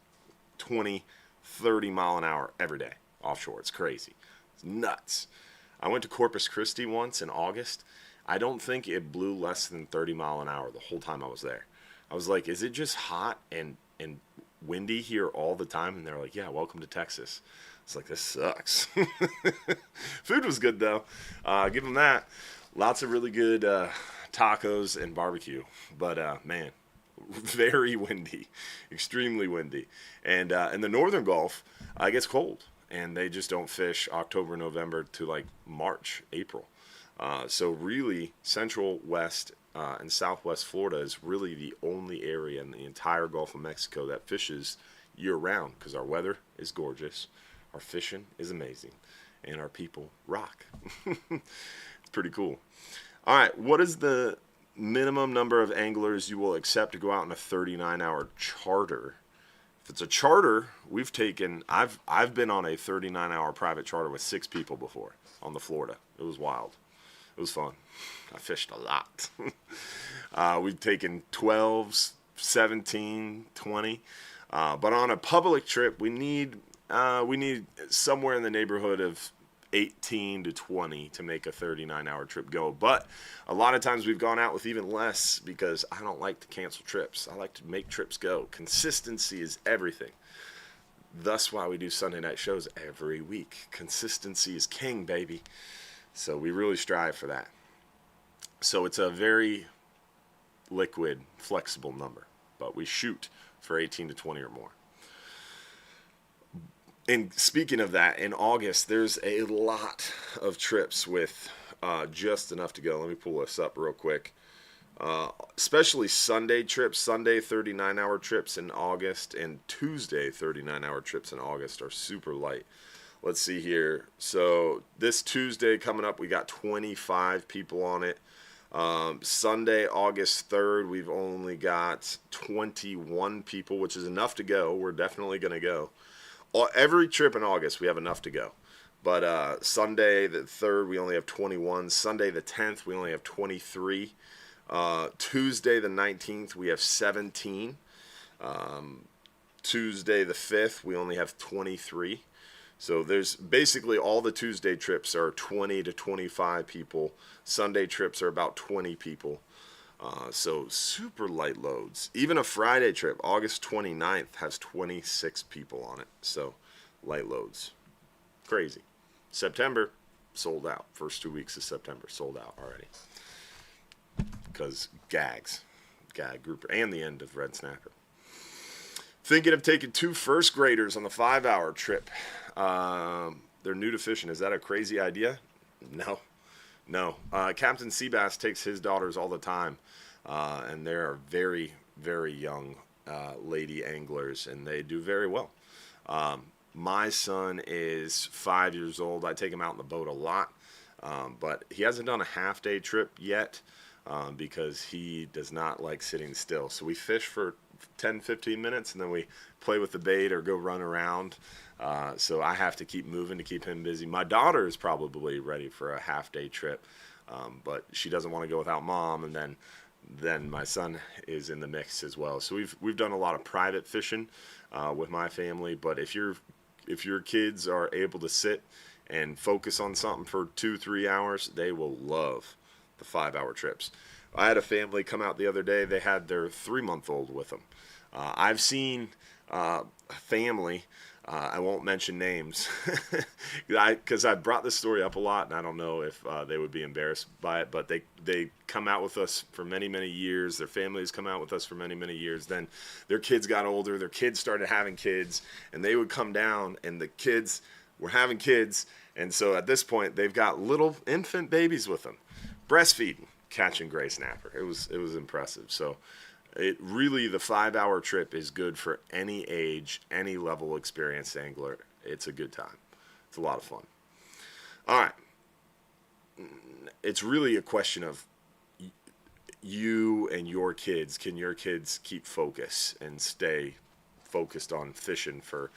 20, 30 mile an hour every day offshore. It's crazy. It's nuts. I went to Corpus Christi once in August. I don't think it blew less than 30 mile an hour the whole time I was there. I was like, is it just hot and windy here all the time? And they're like, yeah, welcome to Texas. It's like, this sucks. Food was good, though. Give them that. Lots of really good tacos and barbecue. But, man, very windy, extremely windy. And in the northern Gulf, it gets cold. And they just don't fish October, November to, like, March, April. So really, Central West and Southwest Florida is really the only area in the entire Gulf of Mexico that fishes year-round, because our weather is gorgeous, our fishing is amazing, and our people rock. It's pretty cool. All right, what is the minimum number of anglers you will accept to go out on a 39-hour charter If it's a charter, I've been on a 39-hour private charter with 6 people before on the Florida. It was wild. It was fun. I fished a lot. We've taken 12s, 17, 20. But on a public trip, we need somewhere in the neighborhood of 18 to 20 to make a 39-hour trip go. But a lot of times we've gone out with even less because I don't like to cancel trips. I like to make trips go. Consistency is everything. Thus why we do Sunday night shows every week. Consistency is king, baby. So we really strive for that. So it's a very liquid, flexible number. But we shoot for 18 to 20 or more. And speaking of that, in August, there's a lot of trips with just enough to go. Let me pull this up real quick. Especially Sunday trips, Sunday 39-hour trips in August, and Tuesday 39-hour trips in August are super light. Let's see here. So this Tuesday coming up, we got 25 people on it. Sunday, August 3rd, we've only got 21 people, which is enough to go. We're definitely going to go. Every trip in August, we have enough to go. But Sunday the 3rd, we only have 21. Sunday the 10th, we only have 23. Tuesday the 19th, we have 17. Tuesday the 5th, we only have 23. So there's basically all the Tuesday trips are 20 to 25 people. Sunday trips are about 20 people. So super light loads. Even a Friday trip, August 29th, has 26 people on it. So light loads. Crazy. September, sold out. First 2 weeks of September, sold out already. Because gag grouper, and the end of red snapper. Thinking of taking 2 first graders on the 5-hour trip. They're new to fishing. Is that a crazy idea? No. Captain Seabass takes his daughters all the time, and they are very, very young lady anglers, and they do very well. My son is 5 years old. I take him out in the boat a lot, but he hasn't done a half-day trip yet because he does not like sitting still. So we fish for 10, 15 minutes, and then we play with the bait or go run around. So I have to keep moving to keep him busy. My daughter is probably ready for a half-day trip, but she doesn't want to go without mom, and then my son is in the mix as well. So we've done a lot of private fishing with my family, but if your kids are able to sit and focus on something for 2-3 hours, they will love the 5-hour trips. I had a family come out the other day. They had their 3-month-old with them. I've seen a family, I won't mention names, because I brought this story up a lot, and I don't know if they would be embarrassed by it, but they come out with us for many, many years. Their families come out with us for many, many years. Then their kids got older. Their kids started having kids, and they would come down, and the kids were having kids. And so at this point, they've got little infant babies with them, breastfeeding, catching gray snapper. It was impressive. So the 5-hour trip is good for any age, any level experienced angler. It's a good time. It's a lot of fun. All right. It's really a question of you and your kids. Can your kids keep focus and stay focused on fishing for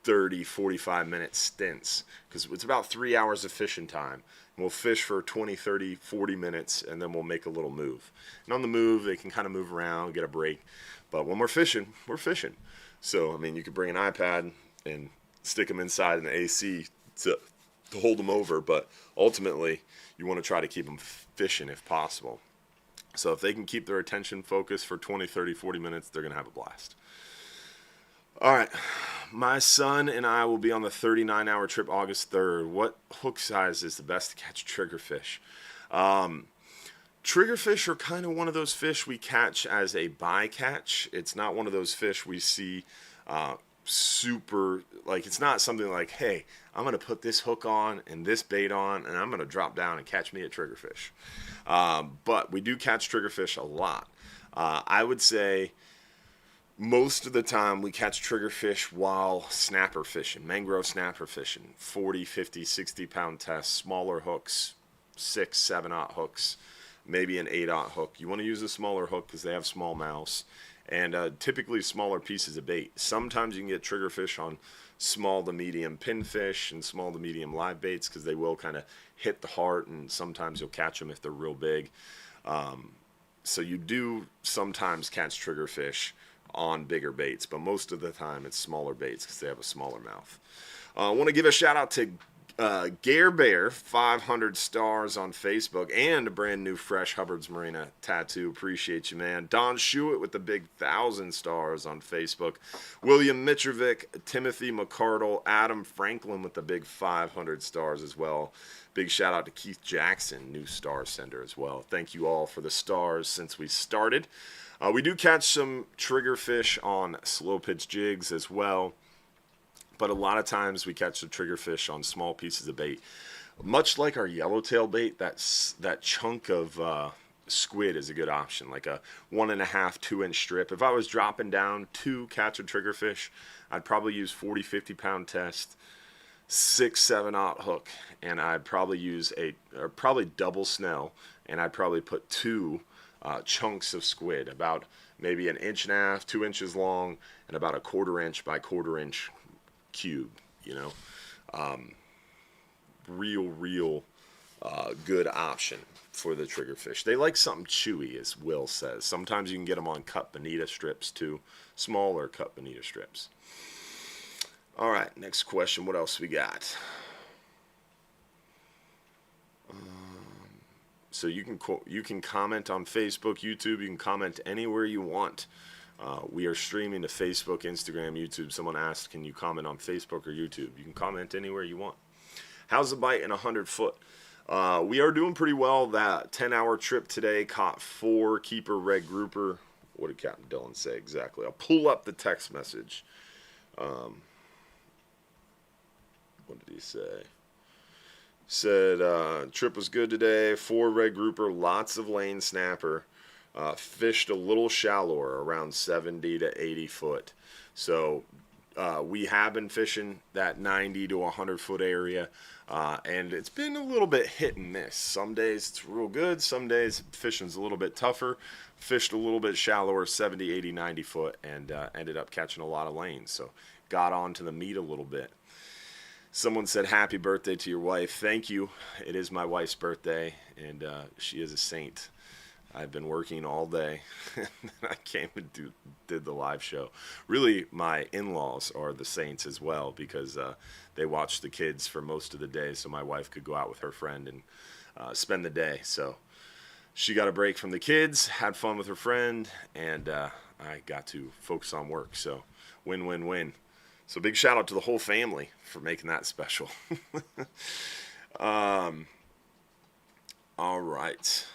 30, 45-minute stints? Because it's about 3 hours of fishing time. We'll fish for 20, 30, 40 minutes, and then we'll make a little move. And on the move, they can kind of move around, get a break. But when we're fishing, we're fishing. So, I mean, you could bring an iPad and stick them inside in the AC to hold them over. But ultimately, you want to try to keep them fishing if possible. So if they can keep their attention focused for 20, 30, 40 minutes, they're going to have a blast. All right, my son and I will be on the 39-hour trip August 3rd. What hook size is the best to catch triggerfish? Triggerfish are kind of one of those fish we catch as a bycatch. It's not one of those fish we see super, like it's not something like, hey, I'm going to put this hook on and this bait on, and I'm going to drop down and catch me a triggerfish. But we do catch triggerfish a lot. I would say most of the time we catch triggerfish while snapper fishing, mangrove snapper fishing, 40, 50, 60-pound tests, smaller hooks, 6, 7-aught hooks, maybe an 8-aught hook. You want to use a smaller hook because they have small mouths, and typically smaller pieces of bait. Sometimes you can get triggerfish on small to medium pinfish and small to medium live baits because they will kind of hit the heart, and sometimes you'll catch them if they're real big. So you do sometimes catch triggerfish on bigger baits, but most of the time it's smaller baits because they have a smaller mouth. I want to give a shout out to Gare Bear, 500 stars on Facebook, and a brand new fresh Hubbard's Marina tattoo. Appreciate you, man. Don Schuett with the big 1,000 stars on Facebook. William Mitrovic, Timothy McCardle, Adam Franklin with the big 500 stars as well. Big shout out to Keith Jackson, new star sender as well. Thank you all for the stars since we started. We do catch some triggerfish on slow pitch jigs as well. But a lot of times we catch the triggerfish on small pieces of bait. Much like our yellowtail bait, that chunk of squid is a good option, like a 1.5, 2 inch strip. If I was dropping down to catch a triggerfish, I'd probably use 40, 50 pound test, 6, 7/0 hook, and I'd probably use probably double snell, and I'd probably put 2 chunks of squid, about maybe 1.5 inches, 2 inches long, and about a 1/4 inch by 1/4 inch cube, real good option for the triggerfish. They like something chewy, as Will says. Sometimes you can get them on cut bonita strips too, smaller cut bonita strips. All right, next question. What else we got? So you can comment on Facebook, YouTube. You can comment anywhere you want. We are streaming to Facebook, Instagram, YouTube. Someone asked, can you comment on Facebook or YouTube? You can comment anywhere you want. How's the bite in 100 foot? We are doing pretty well. That 10-hour trip today caught 4 keeper red grouper. What did Captain Dylan say exactly? I'll pull up the text message. What did he say? Said, trip was good today. 4 red grouper, lots of lane snapper. Fished a little shallower, around 70 to 80 foot. So we have been fishing that 90 to 100 foot area, and it's been a little bit hit and miss. Some days it's real good, some days fishing's a little bit tougher. Fished a little bit shallower, 70, 80, 90 foot, and ended up catching a lot of lanes. So got onto the meat a little bit. Someone said, happy birthday to your wife. Thank you. It is my wife's birthday, and she is a saint. I've been working all day, and I came and did the live show. Really, my in-laws are the saints as well, because they watch the kids for most of the day, so my wife could go out with her friend and spend the day. So she got a break from the kids, had fun with her friend, and I got to focus on work. So win, win, win. So big shout out to the whole family for making that special. All right.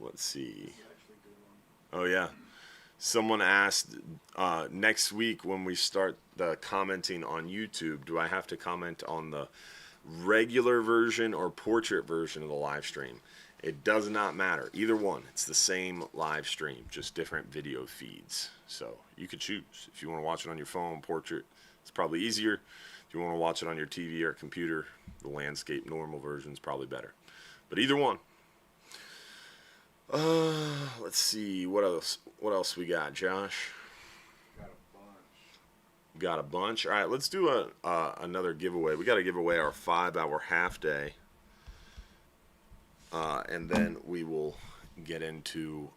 Let's see. Oh, yeah. Someone asked, next week when we start the commenting on YouTube, do I have to comment on the regular version or portrait version of the live stream? It does not matter. Either one. It's the same live stream, just different video feeds. So you could choose. If you want to watch it on your phone, portrait, it's probably easier. If you want to watch it on your TV or computer, the landscape normal version is probably better. But either one. Let's see. What else we got, Josh? Got a bunch. All right, let's do another giveaway. We got to give away our 5-hour half day. And then we will get into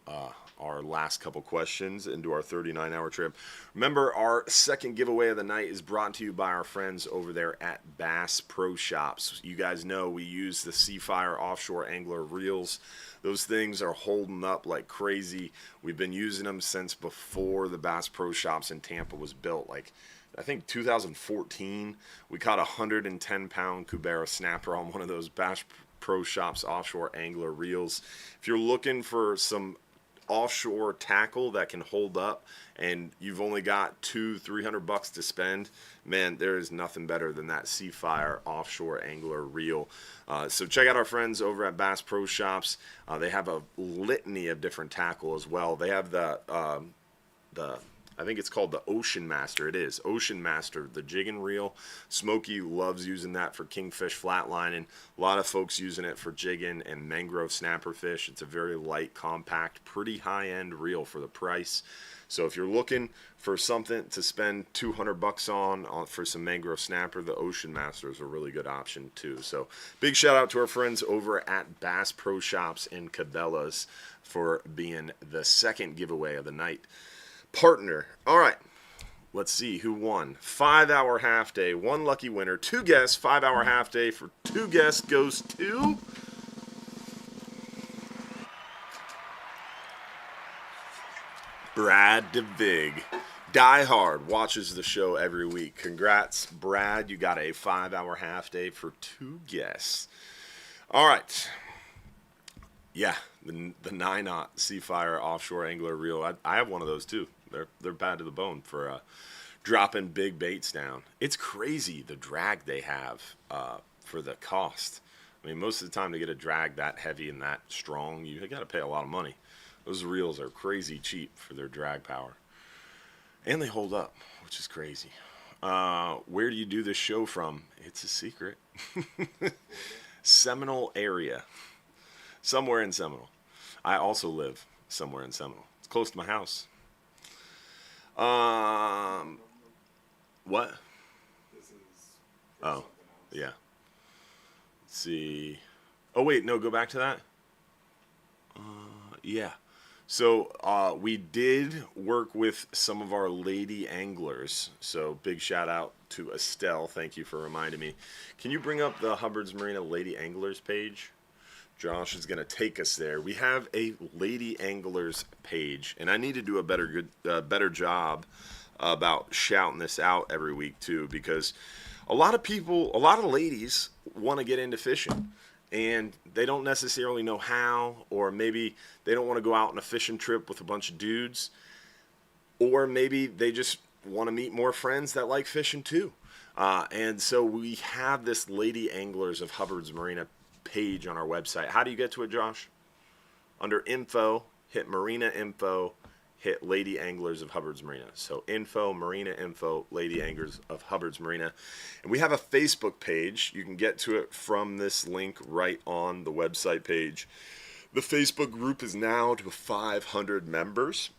our last couple questions into our 39-hour trip. Remember, our second giveaway of the night is brought to you by our friends over there at Bass Pro Shops. You guys know we use the Seafire offshore angler reels. Those things are holding up like crazy. We've been using them since before the Bass Pro Shops in Tampa was built. Like, I think 2014, we caught a 110-pound Cubera snapper on one of those Bass Pro Shops offshore angler reels. If you're looking for some offshore tackle that can hold up and you've only got $200-300 to spend, man, there is nothing better than that Seafire offshore angler reel. So check out our friends over at Bass Pro Shops. They have a litany of different tackle as well. They have the I think it's called the Ocean Master. It is Ocean Master, the jig and reel. Smokey loves using that for kingfish flatlining. A lot of folks using it for jigging and mangrove snapper fish. It's a very light, compact, pretty high-end reel for the price. So if you're looking for something to spend $200 on for some mangrove snapper, the Ocean Master is a really good option too. So big shout out to our friends over at Bass Pro Shops and Cabela's for being the second giveaway of the night partner. All right, let's see who won. 5-hour half day, one lucky winner. 2 guests, 5-hour half day for 2 guests goes to Brad DeVig. Die Hard, watches the show every week. Congrats, Brad. You got a 5-hour half day for 2 guests. All right. Yeah, the 9-aught Seafire offshore angler reel. I have one of those too. They're bad to the bone for dropping big baits down. It's crazy the drag they have for the cost. I mean, most of the time to get a drag that heavy and that strong, you got to pay a lot of money. Those reels are crazy cheap for their drag power. And they hold up, which is crazy. Where do you do this show from? It's a secret. Seminole area. Somewhere in Seminole. I also live somewhere in Seminole. It's close to my house. What? This is Oh, something else. yeah. Let's see. Oh, wait, no, go back to that. Yeah. So we did work with some of our lady anglers. So big shout out to Estelle. Thank you for reminding me. Can you bring up the Hubbard's Marina Lady Anglers page? Josh is going to take us there. We have a Lady Anglers page, and I need to do a better job about shouting this out every week too, because a lot of ladies want to get into fishing, and they don't necessarily know how, or maybe they don't want to go out on a fishing trip with a bunch of dudes, or maybe they just want to meet more friends that like fishing too. And so we have this Lady Anglers of Hubbard's Marina page on our website. How do you get to it, Josh? Under info, hit Marina info, hit Lady Anglers of Hubbard's Marina. So info, Marina info, Lady Anglers of Hubbard's Marina. And we have a Facebook page. You can get to it from this link right on the website page. The Facebook group is now to 500 members.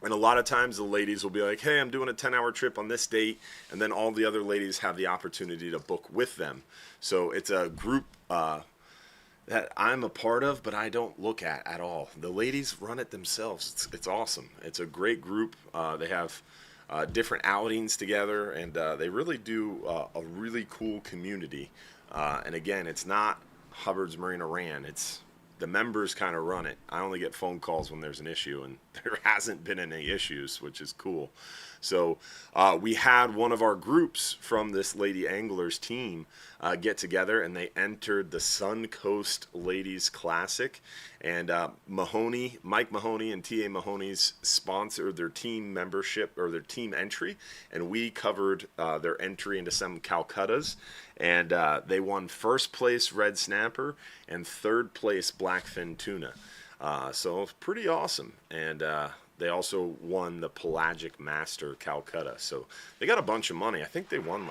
And a lot of times the ladies will be like, hey, I'm doing a 10-hour trip on this date. And then all the other ladies have the opportunity to book with them. So it's a group that I'm a part of, but I don't look at all. The ladies run it themselves. It's awesome. It's a great group. They have different outings together, and they really do a really cool community. And again, it's not Hubbard's Marina Ran. It's the members kind of run it. I only get phone calls when there's an issue, and there hasn't been any issues, which is cool. So we had one of our groups from this Lady Anglers team get together, and they entered the Sun Coast Ladies Classic. And Mike Mahoney and T.A. Mahoney's sponsored their team membership, or their team entry, and we covered their entry into some Calcuttas. And they won first place red snapper and third place blackfin tuna. So it's pretty awesome. And they also won the Pelagic Master Calcutta. So they got a bunch of money. I think they won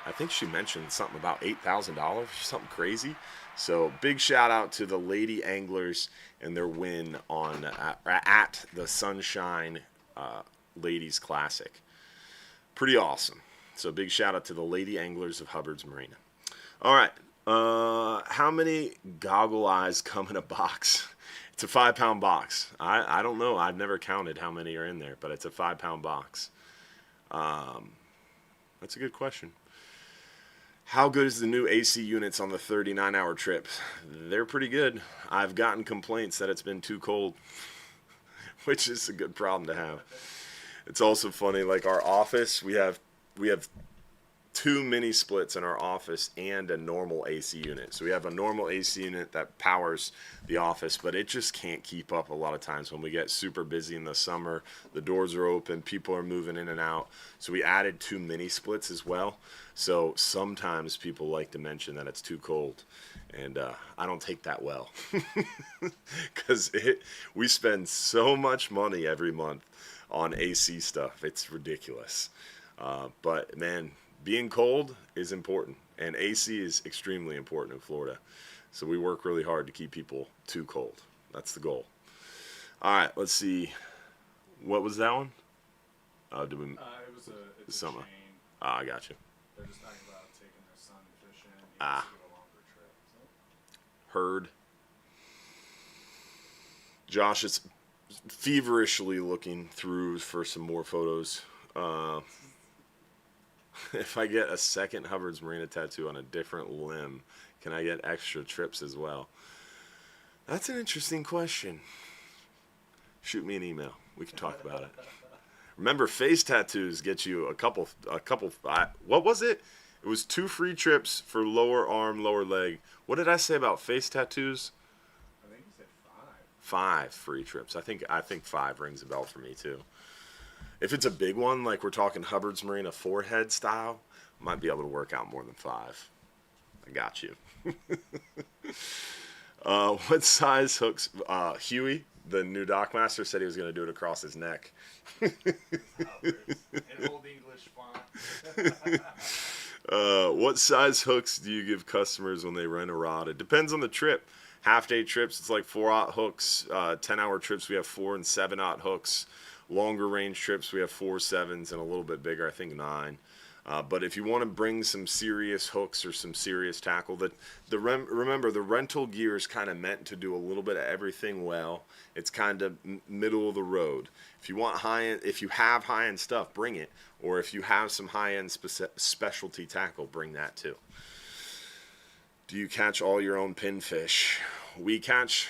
I think she mentioned something about $8,000, something crazy. So big shout out to the Lady Anglers and their win on at the Sunshine Ladies Classic. Pretty awesome. So big shout out to the Lady Anglers of Hubbard's Marina. All right. How many goggle eyes come in a box? It's a 5-pound box. I don't know. I've never counted how many are in there, but it's a 5-pound box. That's a good question. How good is the new AC units on the 39-hour trip? They're pretty good. I've gotten complaints that it's been too cold, which is a good problem to have. It's also funny, like our office, we have 2 mini splits in our office and a normal AC unit. So we have a normal AC unit that powers the office, but it just can't keep up a lot of times when we get super busy in the summer. The doors are open, people are moving in and out. So we added 2 mini splits as well. So sometimes people like to mention that it's too cold. And I don't take that well because we spend so much money every month on AC stuff. It's ridiculous. But man, being cold is important, and AC is extremely important in Florida. So we work really hard to keep people too cold. That's the goal. All right, let's see. What was that one? Did we? It was it's summer. a chain. I got you. They're just talking about taking their son fishing. He Ah. wants to do a longer trip. So. Heard. Josh is feverishly looking through for some more photos. If I get a second Hubbard's Marina tattoo on a different limb, can I get extra trips as well? That's an interesting question. Shoot me an email. We can talk about it. Remember, face tattoos get you a couple. What was it? It was 2 free trips for lower arm, lower leg. What did I say about face tattoos? I think you said 5 free trips. I think 5 rings a bell for me too. If it's a big one, like we're talking Hubbard's Marina forehead style, might be able to work out more than 5. I got you. What size hooks? Huey, the new dockmaster, said he was going to do it across his neck. In old English font. What size hooks do you give customers when they rent a rod? It depends on the trip. Half-day trips, it's like 4/0 hooks. 10-hour trips, we have 4 and 7/0 hooks. Longer range trips, we have 4 7s and a little bit bigger, I think 9. But if you want to bring some serious hooks or some serious tackle, remember the rental gear is kind of meant to do a little bit of everything well. It's kind of middle of the road. If you want high-end, if you have high-end stuff, bring it. Or if you have some high-end specialty tackle, bring that too. Do you catch all your own pinfish? We don't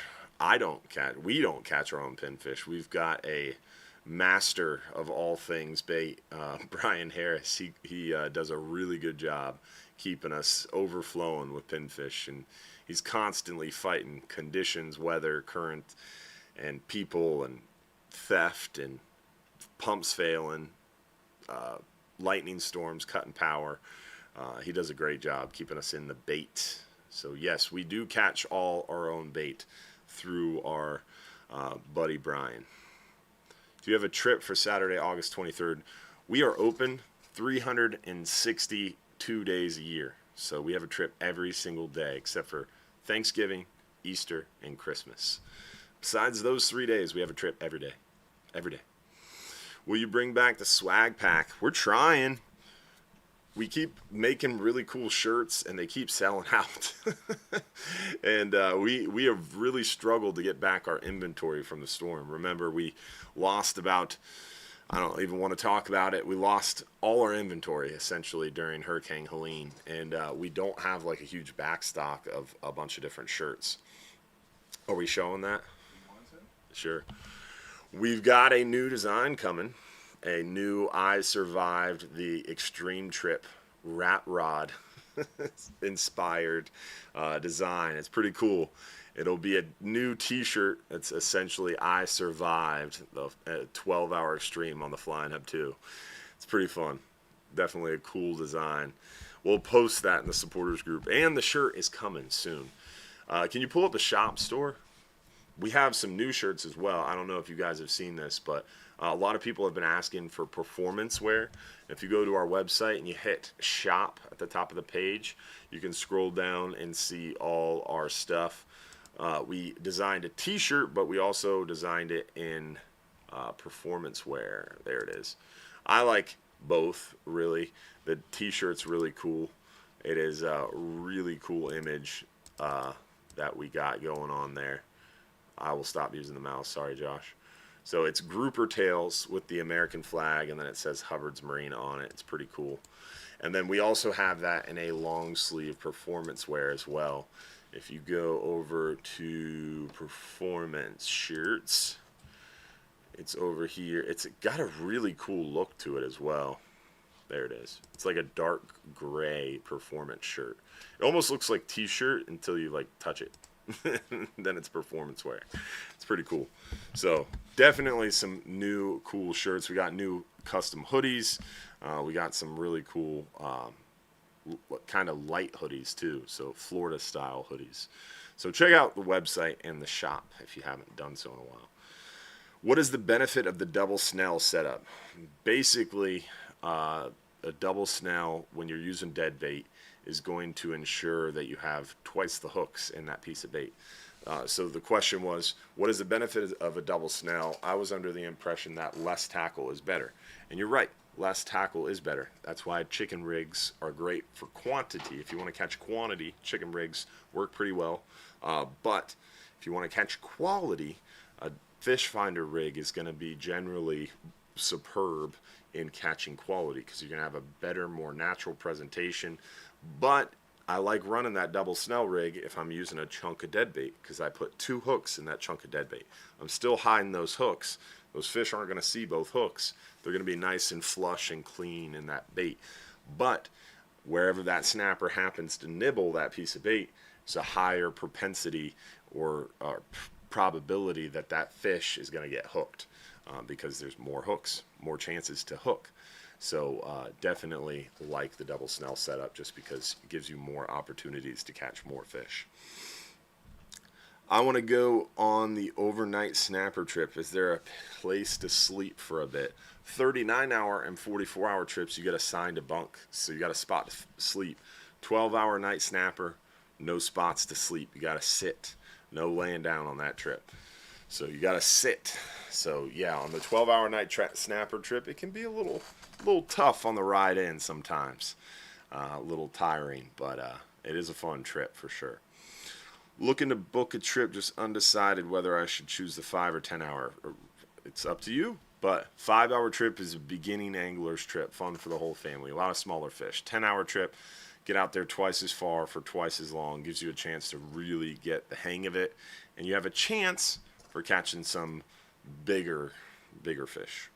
catch our own pinfish. We've got a master of all things bait, Brian Harris. He does a really good job keeping us overflowing with pinfish, and he's constantly fighting conditions, weather, current, and people, and theft, and pumps failing, lightning storms, cutting power. He does a great job keeping us in the bait. So yes, we do catch all our own bait through our buddy Brian. Do you have a trip for Saturday, August 23rd? We are open 362 days a year. So we have a trip every single day except for Thanksgiving, Easter, and Christmas. Besides those 3 days, we have a trip every day. Every day. Will you bring back the swag pack? We're trying. We keep making really cool shirts, and they keep selling out. And we have really struggled to get back our inventory from the storm. Remember, we lost about, I don't even want to talk about it. We lost all our inventory, essentially, during Hurricane Helene. And we don't have, like, a huge backstock of a bunch of different shirts. Are we showing that? Sure. We've got a new design coming. A new I Survived the Extreme Trip Rat Rod inspired design. It's pretty cool. It'll be a new t-shirt that's essentially I Survived the 12-hour extreme on the Flying Hub 2. It's pretty fun. Definitely a cool design. We'll post that in the supporters group. And the shirt is coming soon. Can you pull up the shop store? We have some new shirts as well. I don't know if you guys have seen this, but a lot of people have been asking for performance wear. If you go to our website and you hit shop at the top of the page, you can scroll down and see all our stuff. We designed a t-shirt, but we also designed it in performance wear. There it is. I like both, really. The t-shirt's really cool. It is a really cool image that we got going on there. I will stop using the mouse. Sorry, Josh. So it's grouper tails with the American flag, and then it says Hubbard's Marina on it. It's pretty cool. And then we also have that in a long sleeve performance wear as well. If you go over to performance shirts, it's over here. It's got a really cool look to it as well. There it is. It's like a dark gray performance shirt. It almost looks like t-shirt until you like touch it. Then it's performance wear. It's pretty cool. So definitely some new cool shirts. We got new custom hoodies. We got some really cool kind of light hoodies too, so Florida style hoodies. So check out the website and the shop if you haven't done so in a while. What is the benefit of the double snell setup? Basically, a double snell when you're using dead bait is going to ensure that you have twice the hooks in that piece of bait. So the question was, what is the benefit of a double snell? I was under the impression that less tackle is better. And you're right, less tackle is better. That's why chicken rigs are great for quantity. If you want to catch quantity, chicken rigs work pretty well. But if you want to catch quality, a fish finder rig is going to be generally superb in catching quality because you're going to have a better, more natural presentation. But I like running that double snell rig if I'm using a chunk of dead bait because I put 2 hooks in that chunk of dead bait. I'm still hiding those hooks. Those fish aren't going to see both hooks. They're going to be nice and flush and clean in that bait. But wherever that snapper happens to nibble that piece of bait, it's a higher propensity or probability that that fish is going to get hooked because there's more hooks, more chances to hook. So definitely like the double snell setup just because it gives you more opportunities to catch more fish. I want to go on the overnight snapper trip. Is there a place to sleep for a bit? 39-hour and 44-hour trips, you get assigned a bunk, so you got a spot to sleep. 12-hour night snapper, no spots to sleep. You got to sit. No laying down on that trip. So you got to sit. So yeah, on the 12-hour night snapper trip, it can be a little tough on the ride in sometimes. A little tiring, but it is a fun trip for sure. Looking to book a trip, just undecided whether I should choose the 5 or 10 hour. It's up to you, but 5-hour trip is a beginning angler's trip, fun for the whole family. A lot of smaller fish. 10-hour trip, get out there twice as far for twice as long, gives you a chance to really get the hang of it, and you have a chance for catching some bigger fish.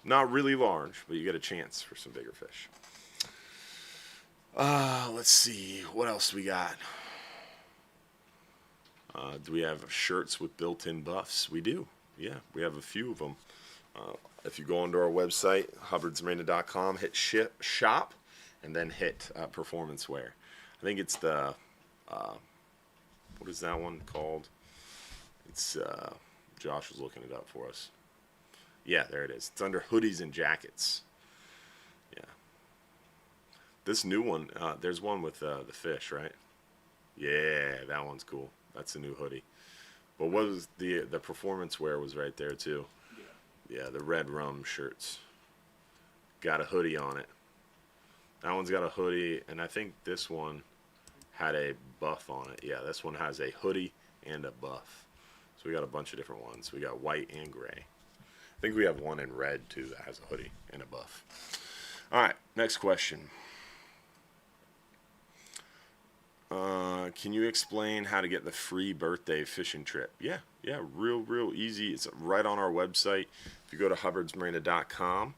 Not really large, but you get a chance for some bigger fish. Let's see, what else we got? Do we have shirts with built-in buffs? We do. Yeah, we have a few of them. If you go onto our website, hubbardsmarina.com, hit shop, and then hit performance wear. I think it's the, what is that one called? It's, Josh was looking it up for us. Yeah, there it is. It's under hoodies and jackets. Yeah. This new one, there's one with the fish, right? Yeah, that one's cool. That's a new hoodie. But what was the performance wear was right there too. Yeah, the red rum shirts. Got a hoodie on it. That one's got a hoodie, and I think this one had a buff on it. Yeah, this one has a hoodie and a buff. So we got a bunch of different ones. We got white and gray. I think we have one in red too that has a hoodie and a buff. All right, next question. Can you explain how to get the free birthday fishing trip? Yeah, real easy. It's right on our website. If you go to hubbardsmarina.com,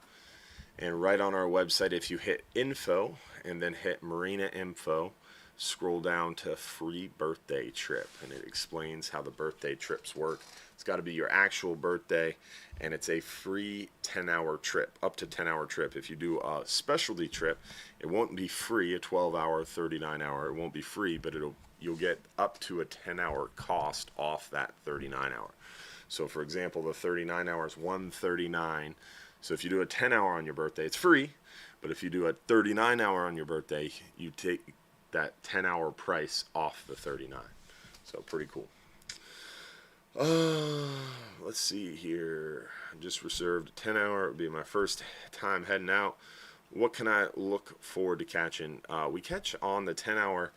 and right on our website, if you hit info and then hit Marina info, scroll down to free birthday trip, and it explains how the birthday trips work. It's got to be your actual birthday, and it's a free 10-hour trip, up to 10-hour trip. If you do a specialty trip, it won't be free, a 12-hour, 39-hour. It won't be free, but you'll get up to a 10-hour cost off that 39-hour. So, for example, the 39-hour is $139. So if you do a 10-hour on your birthday, it's free. But if you do a 39-hour on your birthday, you take that 10-hour price off the 39. So pretty cool. Let's see here. I just reserved a 10-hour. It would be my first time heading out. What can I look forward to catching? We catch on the 10-hour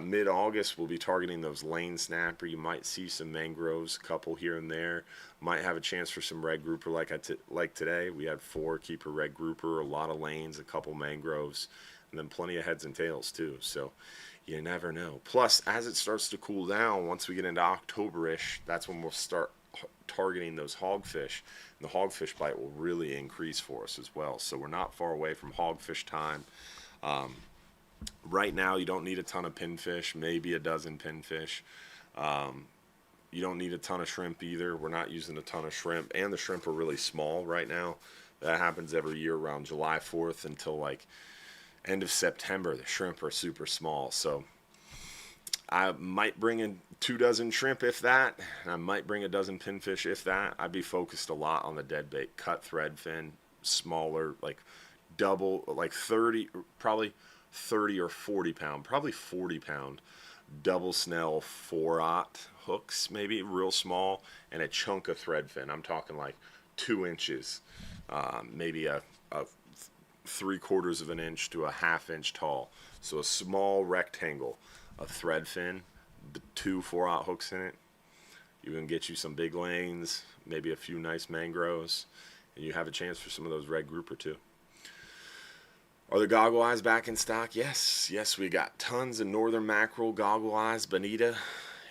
mid-August. We'll be targeting those lane snapper. You might see some mangroves, a couple here and there. Might have a chance for some red grouper like today. We had 4 keeper red grouper, a lot of lanes, a couple mangroves, and then plenty of heads and tails too. So you never know. Plus, as it starts to cool down, once we get into October-ish, that's when we'll start targeting those hogfish. And the hogfish bite will really increase for us as well. So we're not far away from hogfish time. Right now, you don't need a ton of pinfish, maybe a dozen pinfish. You don't need a ton of shrimp either. We're not using a ton of shrimp, and the shrimp are really small right now. That happens every year around July 4th until like end of September. The shrimp are super small, so I might bring in 2 dozen shrimp, if that. And I might bring a dozen pinfish, if that. I'd be focused a lot on the dead bait, cut thread fin, smaller, like double, like 30, probably 30 or 40 pound, probably 40 pound double snell 4/0 hooks, maybe real small, and a chunk of thread fin. I'm talking like 2 inches, maybe a 3/4 of an inch to a 1/2 inch tall. So a small rectangle of thread fin, the 2 4/0 hooks in it. You can get you some big lanes, maybe a few nice mangroves, and you have a chance for some of those red grouper too. Are the goggle eyes back in stock? Yes, we got tons of northern mackerel, goggle eyes, bonita.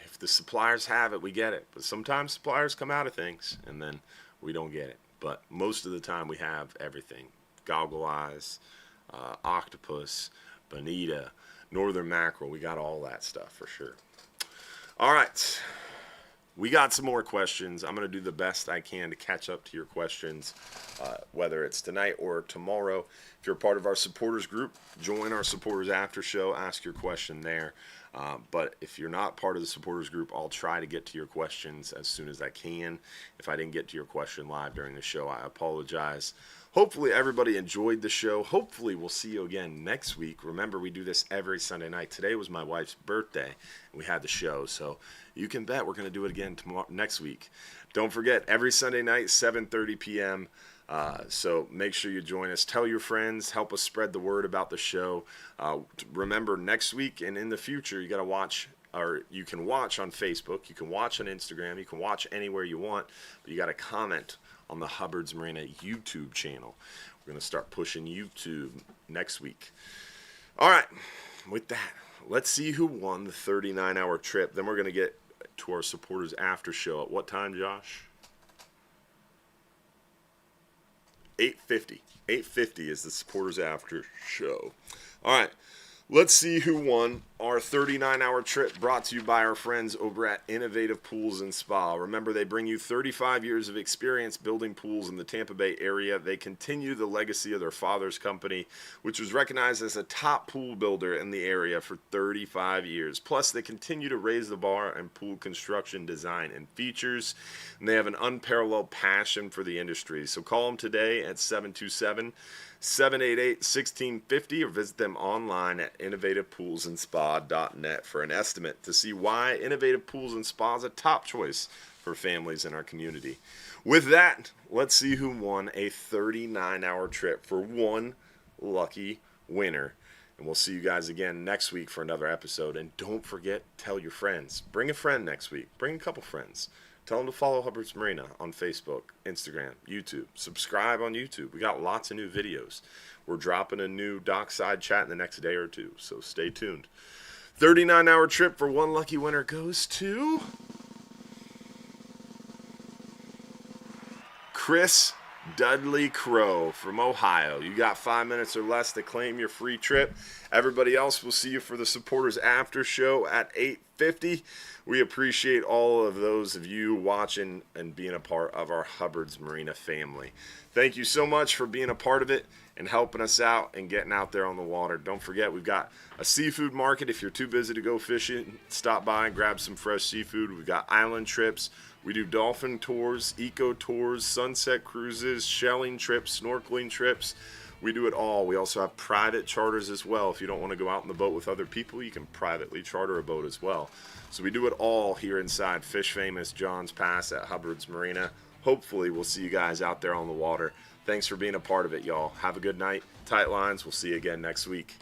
If the suppliers have it, we get it. But sometimes suppliers come out of things, and then we don't get it. But most of the time, we have everything. Goggle eyes, octopus, bonita, northern mackerel. We got all that stuff for sure. All right. We got some more questions. I'm going to do the best I can to catch up to your questions, whether it's tonight or tomorrow. If you're a part of our supporters group, join our supporters after show. Ask your question there. But if you're not part of the supporters group, I'll try to get to your questions as soon as I can. If I didn't get to your question live during the show, I apologize. Hopefully everybody enjoyed the show. Hopefully we'll see you again next week. Remember, we do this every Sunday night. Today was my wife's birthday, and we had the show. So you can bet we're going to do it again next week. Don't forget, every Sunday night, 7:30 p.m., so make sure you join us. Tell your friends. Help us spread the word about the show. Remember, next week and in the future, you got to watch, or you can watch on Facebook. You can watch on Instagram. You can watch anywhere you want. But you got to comment on the Hubbard's Marina YouTube channel. We're going to start pushing YouTube next week. All right. With that, let's see who won the 39-hour trip. Then we're going to get to our supporters after show. At what time, Josh? 8:50. 8:50 is the supporters after show. All right. Let's see who won our 39-hour trip, brought to you by our friends over at Innovative Pools and Spa. Remember, they bring you 35 years of experience building pools in the Tampa Bay area. They continue the legacy of their father's company, which was recognized as a top pool builder in the area for 35 years. Plus, they continue to raise the bar in pool construction, design, and features. And they have an unparalleled passion for the industry. So call them today at 727-788-1650 or visit them online at innovativepoolsandspa.net for an estimate to see why Innovative Pools and Spa is a top choice for families in our community. With that, let's see who won a 39-hour trip for one lucky winner. And we'll see you guys again next week for another episode. And don't forget, tell your friends. Bring a friend next week. Bring a couple friends. Tell them to follow Hubbard's Marina on Facebook, Instagram, YouTube. Subscribe on YouTube. We got lots of new videos. We're dropping a new dockside chat in the next day or two, so stay tuned. 39-hour trip for one lucky winner goes to Chris Dudley Crow from Ohio. You got 5 minutes or less to claim your free trip. Everybody else, will see you for the supporters after show at 8:50. We appreciate all of those of you watching and being a part of our Hubbard's Marina family. Thank you so much for being a part of it and helping us out and getting out there on the water. Don't forget, we've got a seafood market. If you're too busy to go fishing, stop by and grab some fresh seafood. We've got island trips. We do dolphin tours, eco tours, sunset cruises, shelling trips, snorkeling trips. We do it all. We also have private charters as well. If you don't want to go out in the boat with other people, you can privately charter a boat as well. So we do it all here inside Fish Famous John's Pass at Hubbard's Marina. Hopefully we'll see you guys out there on the water. Thanks for being a part of it, y'all. Have a good night. Tight lines. We'll see you again next week.